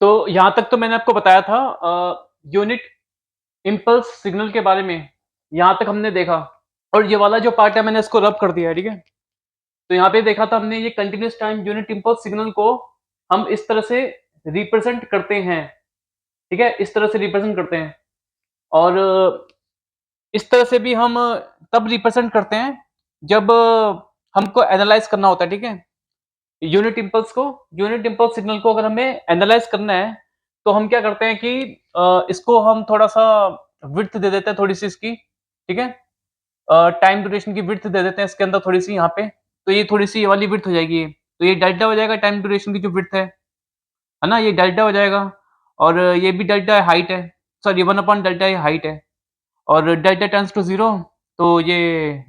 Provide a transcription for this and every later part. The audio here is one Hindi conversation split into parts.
तो यहाँ तक तो मैंने आपको बताया था यूनिट इम्पल्स सिग्नल के बारे में, यहाँ तक हमने देखा। और ये वाला जो पार्ट है मैंने इसको रब कर दिया है, ठीक है? तो यहाँ पे देखा था हमने ये continuous time unit impulse signal को हम इस तरह से रिप्रेजेंट करते हैं, ठीक है? इस तरह से रिप्रेजेंट करते हैं और इस तरह से भी हम तब रिप्रेजेंट करते हैं जब हमको एनालाइज़ करना होता है, ठीक है? यूनिट इम्पल्स सिग्नल को अगर हमें एनालाइज़ करना है, तो हम क्या करते हैं कि इसको हम थोड़ा-सा विड्थ दे देते हैं थोड़ी-सी इसकी, ठीक है? टाइम ड्यूरेशन की विड्थ दे देते हैं इसके अंदर थोड़ी-सी यहाँ पे, तो ये थोड़ी-सी ये वाली विड्थ हो जाएगी ये। तो ये डेल्टा हो जाएगा टाइम ड्यूरेशन की जो विड्थ है ना? ये डेल्टा हो जाएगा और ये भी डेल्टा है, हाइट है। सॉरी 1 अपॉन डेल्टा ये हाइट है और डेल्टा टेंड्स टू 0 तो ये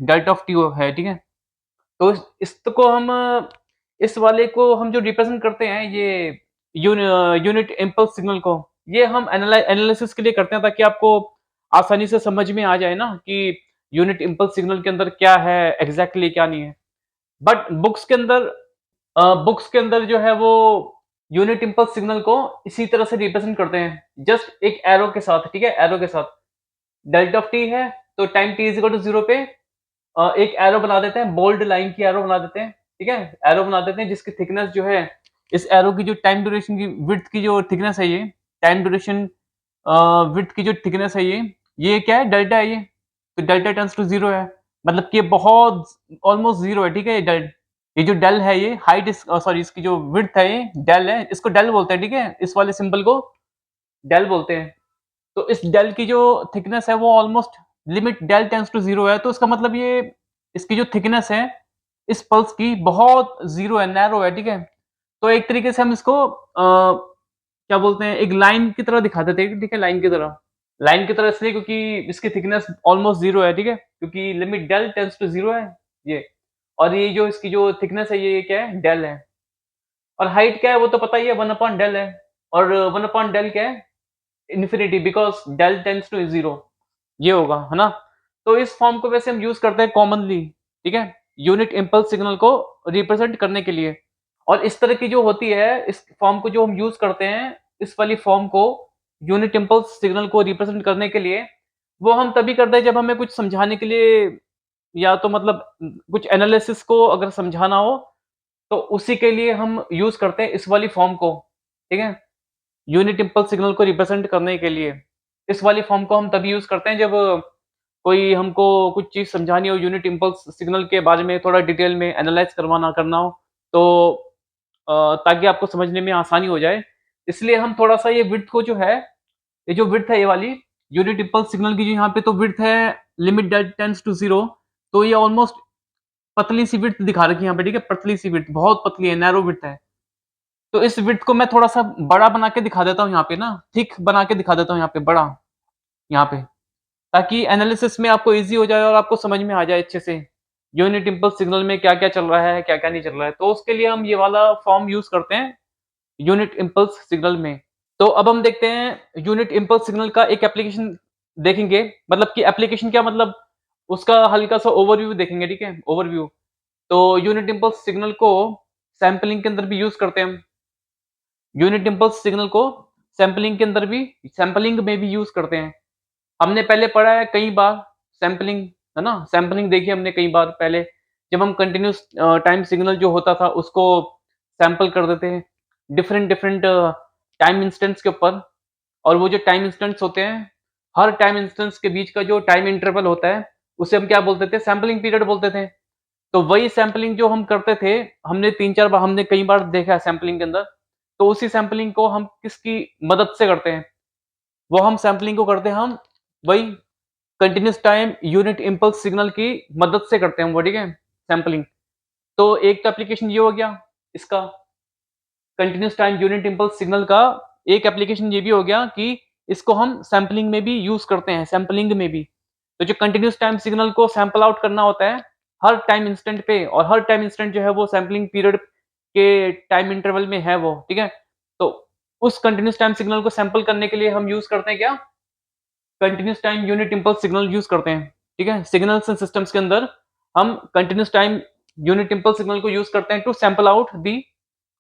डेल्टा ऑफ टी है, ठीक है? तो इसको हम इस वाले को हम जो रिप्रेजेंट करते हैं ये यूनिट इम्पल्स सिग्नल को, ये हम एनालिसिस के लिए करते हैं ताकि आपको आसानी से समझ में आ जाए ना कि यूनिट इम्पल्स सिग्नल के अंदर क्या है एग्जैक्टली क्या नहीं है। बट बुक्स के अंदर जो है वो यूनिट इम्पल्स सिग्नल को इसी तरह से रिप्रेजेंट करते हैं, जस्ट एक एरो के साथ, ठीक है? एरो के साथ डेल्टा ऑफ टी है तो time T is equal to 0 पे एक एरो बना देते हैं, बोल्ड लाइन की एरो बना देते हैं, ठीक है? एरो बना देते हैं जिसकी थिकनेस जो है, इस एरो की जो टाइम ड्यूरेशन की विड्थ की जो थिकनेस है ये, टाइम ड्यूरेशन विड्थ की जो थिकनेस है ये क्या है? डेल्टा है ये। तो डेल्टा टेंड्स टू 0 है। मतलब कि ये बहुत ऑलमोस्ट 0 है, ठीक है? ये जो डेल है ये हाइट सॉरी इसकी जो विड्थ है ये डेल है, इसको डेल बोलते हैं, ठीक है? इस वाले सिंबल को डेल बोलते हैं। तो इस डेल की जो थिकनेस है वो almost limit del tends to 0 है, तो इसका मतलब ये इसकी जो थिकनेस है इस पल्स की बहुत 0 है, नैरो है, ठीक है? तो एक तरीके से हम इसको क्या बोलते हैं, एक लाइन की तरह दिखा देते हैं, ठीक है? लाइन की तरह। लाइन की तरह इसलिए क्योंकि इसकी थिकनेस ऑलमोस्ट 0 है, ठीक है? क्योंकि लिमिट डेल टेंड्स टू 0 है ये। और ये जो इसकी जो थिकनेस है ये क्या है? डेल है। और हाइट क्या है वो तो पता ही है, 1 अपॉन डेल है। और 1 अपॉन डेल क्या है? Infinity, because del tends to 0 ये होगा, है ना? तो इस फॉर्म को वैसे हम यूज़ करते हैं कॉमनली, ठीक है? यूनिट इम्पल्स सिग्नल को रिप्रेज़ेंट करने के लिए। और इस तरह की जो होती है, इस फॉर्म को जो हम यूज़ करते हैं, इस वाली फॉर्म को यूनिट इम्पल्स सिग्नल को रिप्रेज़ेंट करने के लिए, वो हम तभी करते हैं जब हमें कुछ समझाने के लिए या तो मतलब कुछ एनालिसिस को अगर समझाना हो, तो उसी के लिए हम यूज़ करते हैं इस वाली फॉर्म को, ठीक है? यूनिट इम्पल्स सिग्नल को रिप्रेजेंट करने के लिए। इस वाली फॉर्म को हम तभी यूज़ करते हैं जब कोई हमको कुछ चीज़ समझानी हो यूनिट इम्पल्स सिग्नल के बारे में थोड़ा डिटेल में एनालाइज़ करना हो, तो ताकि आपको समझने में आसानी हो जाए। इसलिए हम थोड़ा-सा ये विड्थ को जो है, ये जो विड्थ है ये वाली यूनिट इम्पल्स सिग्नल की जो यहाँ पे तो विड्थ है लिमिट दैट टेंड्स टू 0 तो ये ऑलमोस्ट पतली-सी विड्थ दिखा रखी है यहाँ पे, ठीक है? पतली-सी विड्थ, बहुत पतली है, नैरो विड्थ है। तो इस विड्थ को मैं थोड़ा-सा बड़ा बना के दिखा देता हूँ यहाँ पे ना, थिक बना के दिखा देता हूँ यहाँ पे बड़ा, यहाँ पे, ताकि एनालिसिस में आपको ईज़ी हो जाए और आपको समझ में आ जाए अच्छे से। यूनिट इम्पल्स सिग्नल में क्या-क्या चल रहा है, क्या-क्या नहीं चल रहा है। तो उसके लिए हम ये वाला फॉर्म यूज़ करते हैं यूनिट इम्पल्स सिग्नल में। तो अब हम देखते हैं यूनिट इम्पल्स सिग्नल का एक एप्लीकेशन देखेंगे, मतलब कि एप्लीकेशन क्या मतलब उसका हल्का-सा ओवरव्यू देखेंगे, ठीक है? ओवरव्यू। तो यूनिट इम्पल्स सिग्नल को सैंपलिंग के अंदर भी यूज़ करते हैं हम। यूनिट इम्पल्स सिग्नल को सैंपलिंग में भी यूज़ करते हैं। हमने पहले पढ़ा है कई बार सैंपलिंग, है ना? सैंपलिंग देखी हमने कई बार पहले, जब हम कंटीन्यूअस टाइम सिग्नल जो होता था उसको सैंपल कर देते हैं, डिफरेंट टाइम इंस्टेंट्स के ऊपर। और वो जो टाइम इंस्टेंट्स होते हैं, हर टाइम इंस्टेंस के बीच का जो टाइम इंटरवल होता है, उसे हम क्या बोलते थे? सैंपलिंग पीरियड बोलते थे। तो वही सैंपलिंग जो हम करते थे, हमने 3-4 बार हमने कई बार देखा है सैंपलिंग के अंदर, तो उसी सैंपलिंग को हम किसकी मदद से करते हैं? वो हम सैंपलिंग को करते हैं हम वही continuous time unit impulse signal की मदद से करते हैं हम वो, ठीक है? सैंपलिंग। तो एक तो एप्लीकेशन ये हो गया इसका continuous time unit impulse signal का। एक एप्लीकेशन ये भी हो गया कि इसको हम सैंपलिंग में भी यूज़ करते हैं, सैंपलिंग में भी। तो जो कंटीन्यूअस टाइम सिग्नल को सैंपल आउट करना होता है, हर टाइम इंस्टेंट पे और हर टाइम इंस्टेंट जो है वो सैंपलिंग पीरियड के टाइम इंटरवल में है वो, ठीक है? तो उस कंटीन्यूअस टाइम सिग्नल को सैंपल करने के लिए हम यूज़ करते हैं क्या? Continuous time unit impulse signal use करते हैं, ठीक है? सिग्नल्स एंड सिस्टम्स के अंदर हम continuous time unit impulse signal को यूज़ करते हैं to sample out the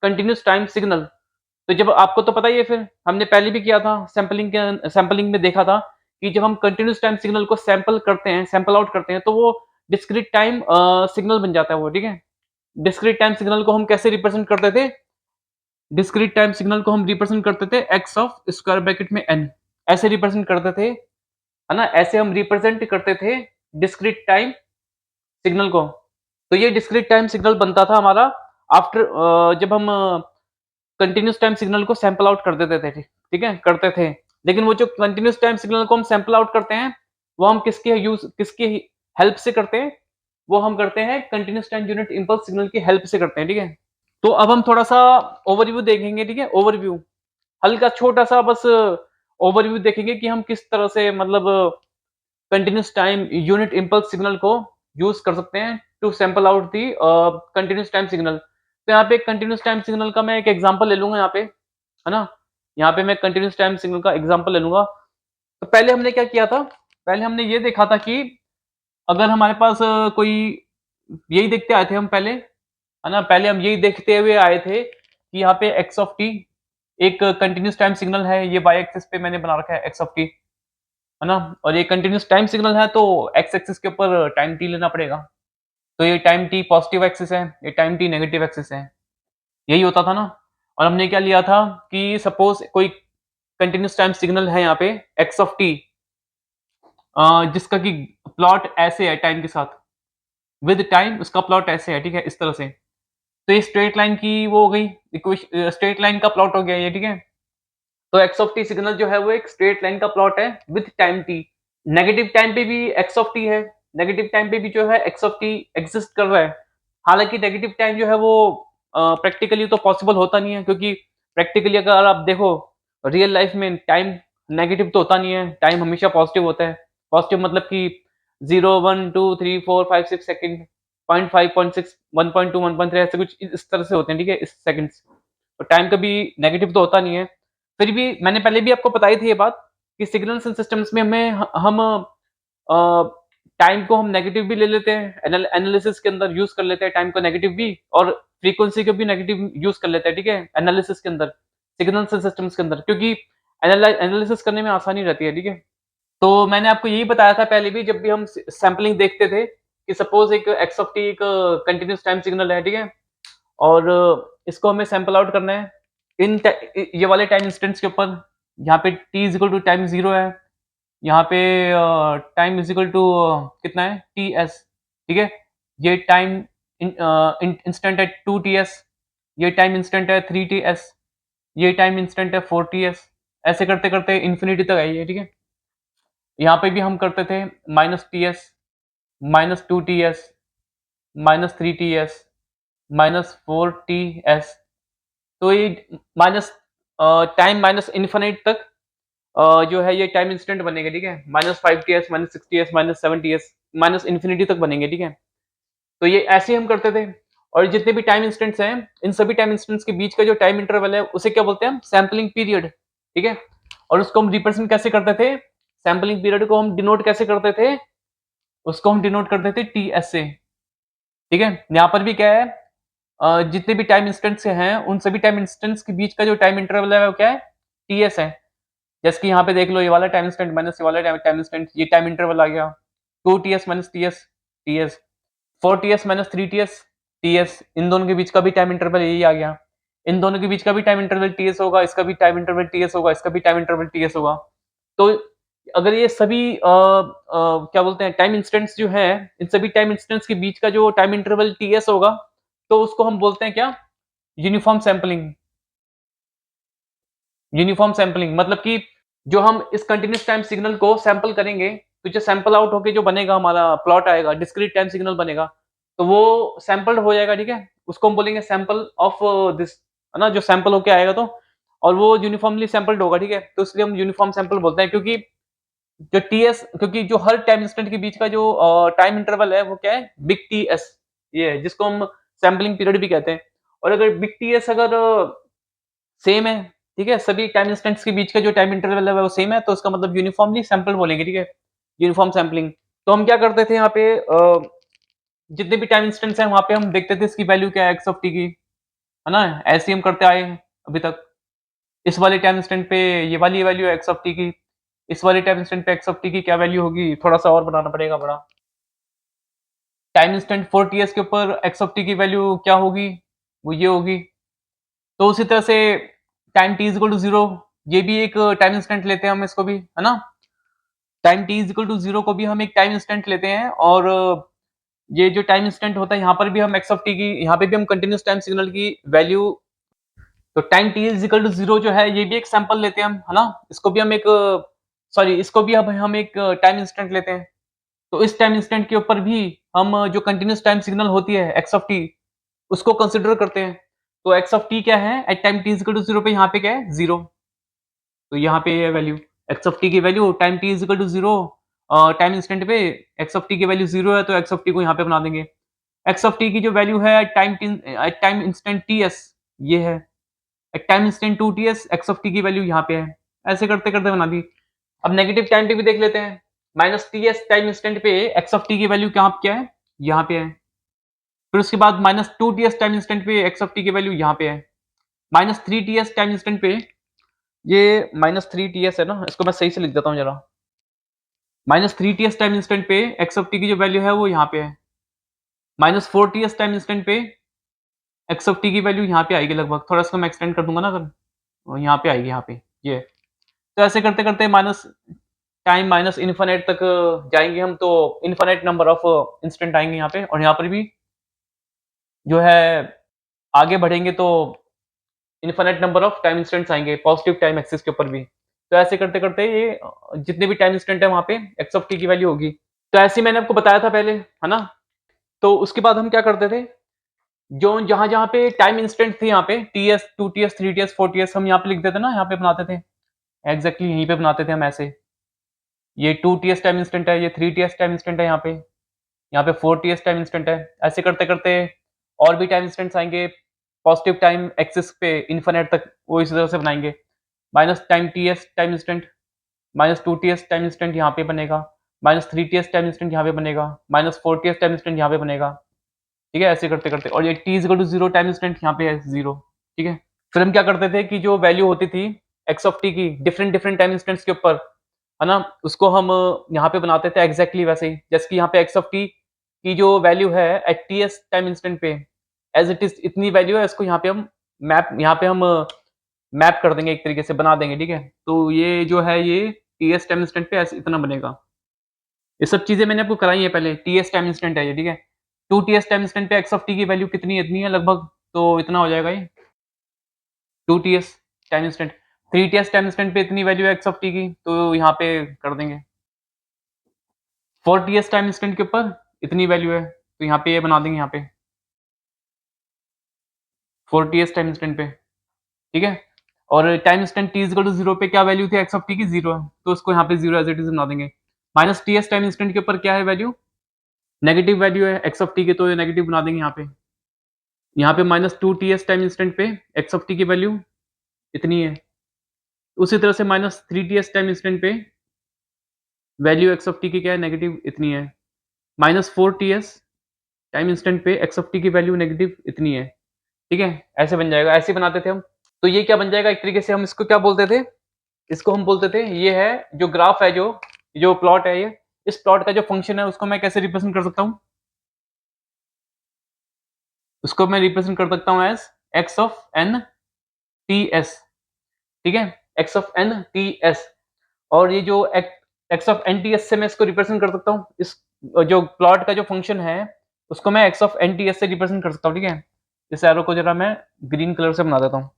continuous time signal. तो जब आपको तो पता ही है फिर, हमने पहले भी किया था सैंपलिंग में देखा था कि जब हम कंटीन्यूअस टाइम सिग्नल को सैंपल आउट करते हैं, तो वो डिस्क्रीट टाइम सिग्नल बन जाता है वो, ठीक है? डिस्क्रीट टाइम सिग्नल को हम कैसे रिप्रेजेंट करते थे? डिस्क्रीट टाइम सिग्नल को हम रिप्रेजेंट करते थे एक्स ऑफ स्क्वायर ब्रैकेट में एन, ऐसे रिप्रेजेंट करते थे, है ना? ऐसे हम रिप्रेजेंट करते थे डिस्क्रीट टाइम सिग्नल को। तो ये डिस्क्रीट टाइम सिग्नल बनता था हमारा जब हम कंटीन्यूअस टाइम सिग्नल को सैंपल आउट कर देते थे, ठीक है? करते थे। लेकिन वो जो कंटीन्यूअस टाइम सिग्नल को हम सैंपल आउट करते हैं, वो हम किसकी हेल्प से करते हैं? वो हम करते हैं continuous time unit impulse signal की हेल्प से करते हैं, ठीक है? तो अब हम थोड़ा-सा ओवरव्यू देखेंगे, ठीक है? ओवरव्यू, हल्का छोटा-सा बस ओवरव्यू देखेंगे कि हम किस तरह से मतलब continuous time unit impulse signal को यूज़ कर सकते हैं to sample out the continuous time signal. तो यहाँ पे कंटीन्यूअस टाइम सिग्नल का मैं एक एग्ज़ाम्पल ले लूँगा यहाँ पे, है ना? यहाँ पे मैं कंटीन्यूअस टाइम सिग्नल का एग्ज़ाम्पल ले लूँगा। तो पहले हमने क्या किया था? पहले हमने ये देखा था कि अगर हमारे पास कोई यही देखते आए थे हम पहले, है ना? पहले हम यही देखते हुए आए थे कि यहाँ पे एक्स ऑफ टी एक कंटीन्यूअस टाइम सिग्नल है, ये वाई एक्सिस पे मैंने बना रखा है एक्स ऑफ टी, है ना? और ये कंटीन्यूअस टाइम सिग्नल है तो एक्स एक्सिस के ऊपर टाइम टी लेना पड़ेगा। तो ये टाइम टी पॉजिटिव एक्सिस है, ये टाइम टी नेगेटिव एक्सिस है। यही होता था ना? और हमने क्या लिया था कि सपोज़ कोई कंटीन्यूअस टाइम सिग्नल है यहाँ पे एक्स ऑफ टी, जिसका कि प्लॉट ऐसे है टाइम के साथ, विद टाइम उसका प्लॉट ऐसे है, ठीक है? इस तरह से। तो ये स्ट्रेट लाइन की वो हो गई, स्ट्रेट लाइन का प्लॉट हो गया ये, ठीक है? तो एक्स ऑफ टी सिग्नल जो है वो एक स्ट्रेट लाइन का प्लॉट है with time T. Negative time पे भी एक्स ऑफ टी है, नेगेटिव टाइम पे भी जो है एक्स ऑफ टी एग्जिस्ट कर रहा है। हालाँकि नेगेटिव टाइम जो है वो प्रैक्टिकली तो पॉसिबल होता नहीं है, क्योंकि प्रैक्टिकली अगर आप देखो रियल लाइफ में टाइम नेगेटिव तो होता नहीं है, टाइम हमेशा पॉजिटिव होता है। पॉजिटिव मतलब कि 0, 1, 2, 3, 4, 5, 6 सेकंड, 0.5, 0.6, 1.2, 1.3 ऐसे कुछ इस तरह से होते हैं, ठीक है? इस सेकंड्स। तो टाइम कभी नेगेटिव तो होता नहीं है। फिर भी मैंने पहले भी आपको बताई थी ये बात कि सिग्नल्स एंड सिस्टम्स में हम टाइम को हम नेगेटिव भी ले लेते हैं, एनालिसिस के अंदर यूज़ कर लेते हैं टाइम को नेगेटिव भी, और फ्रीक्वेंसी को भी नेगेटिव यूज़ कर लेते हैं, ठीक है? एनालिसिस के अंदर, सिग्नल्स एंड सिस्टम्स के अंदर, क्योंकि एनालिसिस करने में आसानी रहती है, ठीक है? तो मैंने आपको यही बताया था पहले भी जब भी हम सैंपलिंग देखते थे कि सपोज़ एक एक्स ऑफ टी एक कंटीन्यूअस टाइम सिग्नल है, ठीक है? और इसको हमें सैंपल आउट करना है ये वाले टाइम इंस्टेंट्स के ऊपर। यहाँ पे t is equal to time 0 है, यहाँ पे टाइम इज इक्वल टू कितना है टी एस, ठीक है? ये टाइम इंस्टेंट है 2 ts, ये टाइम इंस्टेंट है 3 ts, ये टाइम इंस्टेंट है 4 ts, ऐसे करते करते इन्फिनिटी तक आई है, ठीक है? यहाँ पे भी हम करते थे -ts, -2 ts, -3 ts, -4 ts। तो ये माइनस टाइम माइनस इन्फिनिट तक जो है ये टाइम इंस्टेंट बनेंगे, ठीक है? -5 ts, -6 ts, -7 ts, minus infinity तक बनेंगे, ठीक है? तो ये ऐसे ही हम करते थे। और जितने भी टाइम इंस्टेंट्स हैं, इन सभी टाइम इंस्टेंट्स के बीच का जो टाइम इंटरवल है, उसे क्या बोलते हैं हम? सैंपलिंग पीरियड, ठीक है? और उसको हम रिप्रेजेंट कैसे करते थे? सैंपलिंग पीरियड को हम डिनोट कैसे करते थे? उसको हम डिनोट करते थे टीएस से, ठीक है? यहाँ पर भी क्या है, जितने भी टाइम इंस्टेंट्स हैं, उन सभी टाइम इंस्टेंट्स के बीच का जो टाइम इंटरवल है, वो क्या है? टीएस है। जैसे कि यहाँ पे देख लो, ये वाला टाइम इंस्टेंट माइनस ये वाला टाइम इंस्टेंट, ये टाइम इंटरवल आ गया। 2 ts minus TS, TS, 4 ts minus 3 ts, TS. इन दोनों के बीच का भी टाइम इंटरवल यही आ गया। इन दोनों के बीच का भी टाइम इंटरवल टीएस होगा, इसका भी टाइम इंटरवल टीएस होगा, इसका भी टाइम इंटरवल टीएस होगा। तो अगर ये सभी क्या बोलते हैं टाइम इंस्टेंट्स जो हैं, इन सभी टाइम इंस्टेंट्स के बीच का जो टाइम इंटरवल टीएस होगा, तो उसको हम बोलते हैं क्या? Uniform sampling. यूनिफॉर्म सैंपलिंग मतलब कि जो हम इस कंटीन्यूअस टाइम सिग्नल को सैंपल करेंगे, तो जो सैंपल आउट होके जो बनेगा, हमारा प्लॉट आएगा, डिस्क्रीट टाइम सिग्नल बनेगा, तो वो सैंपल्ड हो जाएगा, ठीक है? उसको हम बोलेंगे सैंपल ऑफ दिस, है ना? जो सैंपल होके आएगा तो, और वो यूनिफॉर्मली सैंपल्ड होगा, ठीक है? तो इसलिए हम यूनिफॉर्म सैंपल बोलते हैं, क्योंकि जो टीएस, क्योंकि जो हर टाइम इंस्टेंट के बीच का जो टाइम इंटरवल है, वो क्या है? बिग टीएस, ये है जिसको हम सैंपलिंग पीरियड भी कहते हैं। और अगर बिग टीएस अगर सेम है, ठीक है? सभी टाइम इंस्टेंट्स के बीच का जो टाइम इंटरवल है वो सेम है, तो उसका मतलब यूनिफॉर्मली सैंपल्ड बोलेंगे, ठीक है? Uniform sampling. तो हम क्या करते थे यहाँ पे, जितने भी टाइम इंस्टेंट्स हैं वहाँ पे हम देखते थे इसकी वैल्यू क्या है एक्स ऑफ टी की, है ना? ऐसे ही हम करते आए हैं अभी तक। इस वाले टाइम इंस्टेंट पे ये वाली वैल्यू है एक्स ऑफ टी की, इस वाले टाइम इंस्टेंट पे एक्स ऑफ टी की क्या वैल्यू होगी, थोड़ा-सा और बनाना पड़ेगा बड़ा। टाइम इंस्टेंट 4 टीएस के ऊपर एक्स ऑफ टी की वैल्यू क्या होगी? वो ये होगी। तो उसी तरह से time t is equal to 0, ये भी एक टाइम इंस्टेंट लेते हैं हम इसको भी, है ना? Time t is equal to 0 को भी हम एक टाइम इंस्टेंट लेते हैं और ये जो टाइम इंस्टेंट होता है यहाँ पर भी हम एक्स ऑफ टी की, यहाँ पे भी हम कंटीन्यूअस टाइम सिग्नल की वैल्यू, तो time t is equal to 0 जो है ये भी एक सैंपल लेते हैं हम, है ना? इसको भी हम एक सॉरी इसको भी अब हम एक टाइम इंस्टेंट लेते हैं। तो इस टाइम इंस्टेंट के ऊपर भी हम जो कंटीन्यूअस टाइम सिग्नल होती है एक्स ऑफ टी, उसको कंसीडर करते हैं। तो एक्स ऑफ टी क्या है? At time t is equal to 0 पे यहाँ पे क्या है? 0। तो यहाँ पे ये वैल्यू एक्स ऑफ टी की value time t is equal to 0, time instant पे एक्स ऑफ टी की वैल्यू 0 है तो एक्स ऑफ टी को यहाँ पे बना देंगे। एक्स ऑफ टी की जो वैल्यू है एट टाइम इंस्टेंट टीएस ये है। At time instant 2 TS X of T की वैल्यू यहाँ पे है। ऐसे करते-करते बना दी। अब नेगेटिव टाइम पे भी देख लेते हैं। माइनस टीएस टाइम इंस्टेंट पे एक्स ऑफ टी की वैल्यू कहाँ क्या है? यहाँ पे है। फिर उसके बाद माइनस 2 टीएस टाइम इंस्टेंट पे एक्स ऑफ टी की वैल्यू यहाँ पे है। माइनस 3 टीएस टाइम इंस्टेंट पे ये माइनस 3 टीएस है ना, इसको मैं सही से लिख देता हूँ जरा। माइनस 3 टीएस टाइम इंस्टेंट पे एक्स ऑफ टी की जो वैल्यू है वो यहाँ पे है। माइनस 4 टीएस टाइम इंस्टेंट पे एक्स ऑफ टी की वैल्यू यहाँ पे आएगी लगभग। थोड़ा इसको मैं एक्सटेंड कर दूंगा ना अगर, यहाँ पे आएगी यहाँ पे ये। तो ऐसे करते-करते माइनस टाइम माइनस इन्फिनिट तक जाएँगे हम, तो इन्फिनिट नंबर ऑफ इंस्टेंट आएँगे यहाँ पे और यहाँ पर भी जो है आगे बढ़ेंगे तो infinite number of time instants आएँगे पॉजिटिव टाइम एक्सिस के ऊपर भी। तो ऐसे करते-करते ये जितने भी टाइम इंस्टेंट है वहाँ पे एक्स ऑफ टी की वैल्यू होगी। तो ऐसे ही मैंने आपको बताया था पहले, है ना? तो उसके बाद हम क्या करते थे, जो जहाँ-जहाँ पे टाइम इंस्टेंट थे यहाँ पे टीएस, 2 टीएस, 3 टीएस, 4 टीएस हम यहाँ पे लिख देते ना, यहाँ पे बनाते थे। एग्ज़ैक्टली यहीं पे बनाते थे हम ऐसे। ये 2 टीएस टाइम इंस्टेंट है, ये 3 टीएस टाइम इंस्टेंट है यहाँ पे 4 टीएस टाइम इंस्टेंट है। ऐसे करते-करते और भी टाइम इंस्टेंट्स आएँगे, पॉज़िटिव टाइम एक्सिस पे इन्फिनिट तक वो इसी तरह से बनाएँगे। Minus time TS time instant, minus 2 TS time instant यहाँ पे बनेगा, माइनस 3 टीएस टाइम इंस्टेंट यहाँ पे बनेगा, माइनस 4 टीएस टाइम इंस्टेंट यहाँ पे बनेगा। ठीक है? ऐसे करते-करते और ये t is equal to 0 time instant यहाँ पे है 0। ठीक है? फिर हम क्या करते थे कि जो वैल्यू होती थी एक्स ऑफ टी की डिफरेंट टाइम इंस्टेंट्स के ऊपर, है ना? उसको हम यहाँ पे बनाते थे एग्ज़ैक्टली वैसे ही। जैसे कि यहाँ पे एक्स ऑफ टी की जो वैल्यू है एट टीएस टाइम इंस्टेंट पे एज़ इट इज़ इतनी वैल्यू है, इसको यहाँ पे हम मैप कर देंगे, एक तरीके से बना देंगे, ठीक है? तो ये जो है ये टीएस टाइम इंस्टेंट पे ऐसे इतना बनेगा। ये सब चीज़ें मैंने आपको कराई हैं पहले, टीएस टाइम इंस्टेंट है ये, ठीक है? 2 टीएस टाइम इंस्टेंट पे एक्स ऑफ टी की वैल्यू कितनी है? इतनी है लगभग, तो इतना हो जाएगा ये 2 TS time instant. 3 TS time instant पे इतनी वैल्यू है एक्स ऑफ टी की, तो यहाँ पे कर देंगे। 4 टीएस टाइम इंस्टेंट के ऊपर इतनी वैल्यू है, तो यहाँ पे ये बना देंगे यहाँ पे 4 टीएस टाइम इंस्टेंट पे, ठीक है? और time instant t is equal to 0 पे क्या वैल्यू थी एक्स ऑफ टी की? 0 है, तो उसको यहाँ पे 0 एज़ इट इज़ बना देंगे। माइनस टीएस टाइम इंस्टेंट के ऊपर क्या है वैल्यू? नेगेटिव वैल्यू है एक्स ऑफ टी की, तो ये नेगेटिव बना देंगे यहाँ पे। यहाँ पे माइनस 2 टीएस टाइम इंस्टेंट पे एक्स ऑफ टी की वैल्यू इतनी है। उसी तरह से माइनस 3 टीएस टाइम इंस्टेंट पे वैल्यू एक्स ऑफ टी की क्या है? नेगेटिव इतनी है। माइनस 4 टीएस टाइम इंस्टेंट पे एक्स ऑफ टी की वैल्यू नेगेटिव इतनी है। ठीक है? ऐसे बन जाएगा, ऐसे बनाते थे हम। तो ये क्या बन जाएगा एक तरीके से, हम इसको क्या बोलते थे? इसको हम बोलते थे, ये है जो ग्राफ है, जो प्लॉट है ये, इस प्लॉट का जो फंक्शन है उसको मैं कैसे रिप्रेज़ेंट कर सकता हूँ? उसको मैं रिप्रेज़ेंट कर सकता हूँ as X of N T S, ठीक है? X of N T S. और ये जो X of N T S से मैं इसको रिप्रेज़ेंट कर सकता हूँ, इस जो प्लॉट का जो फंक्शन है, उसको मैं X of N T S से रिप्रेज़ेंट कर सकता हूँ, ठीक है? इस एरो को ज़रा मैं ग्रीन कलर से बना देता हूँ,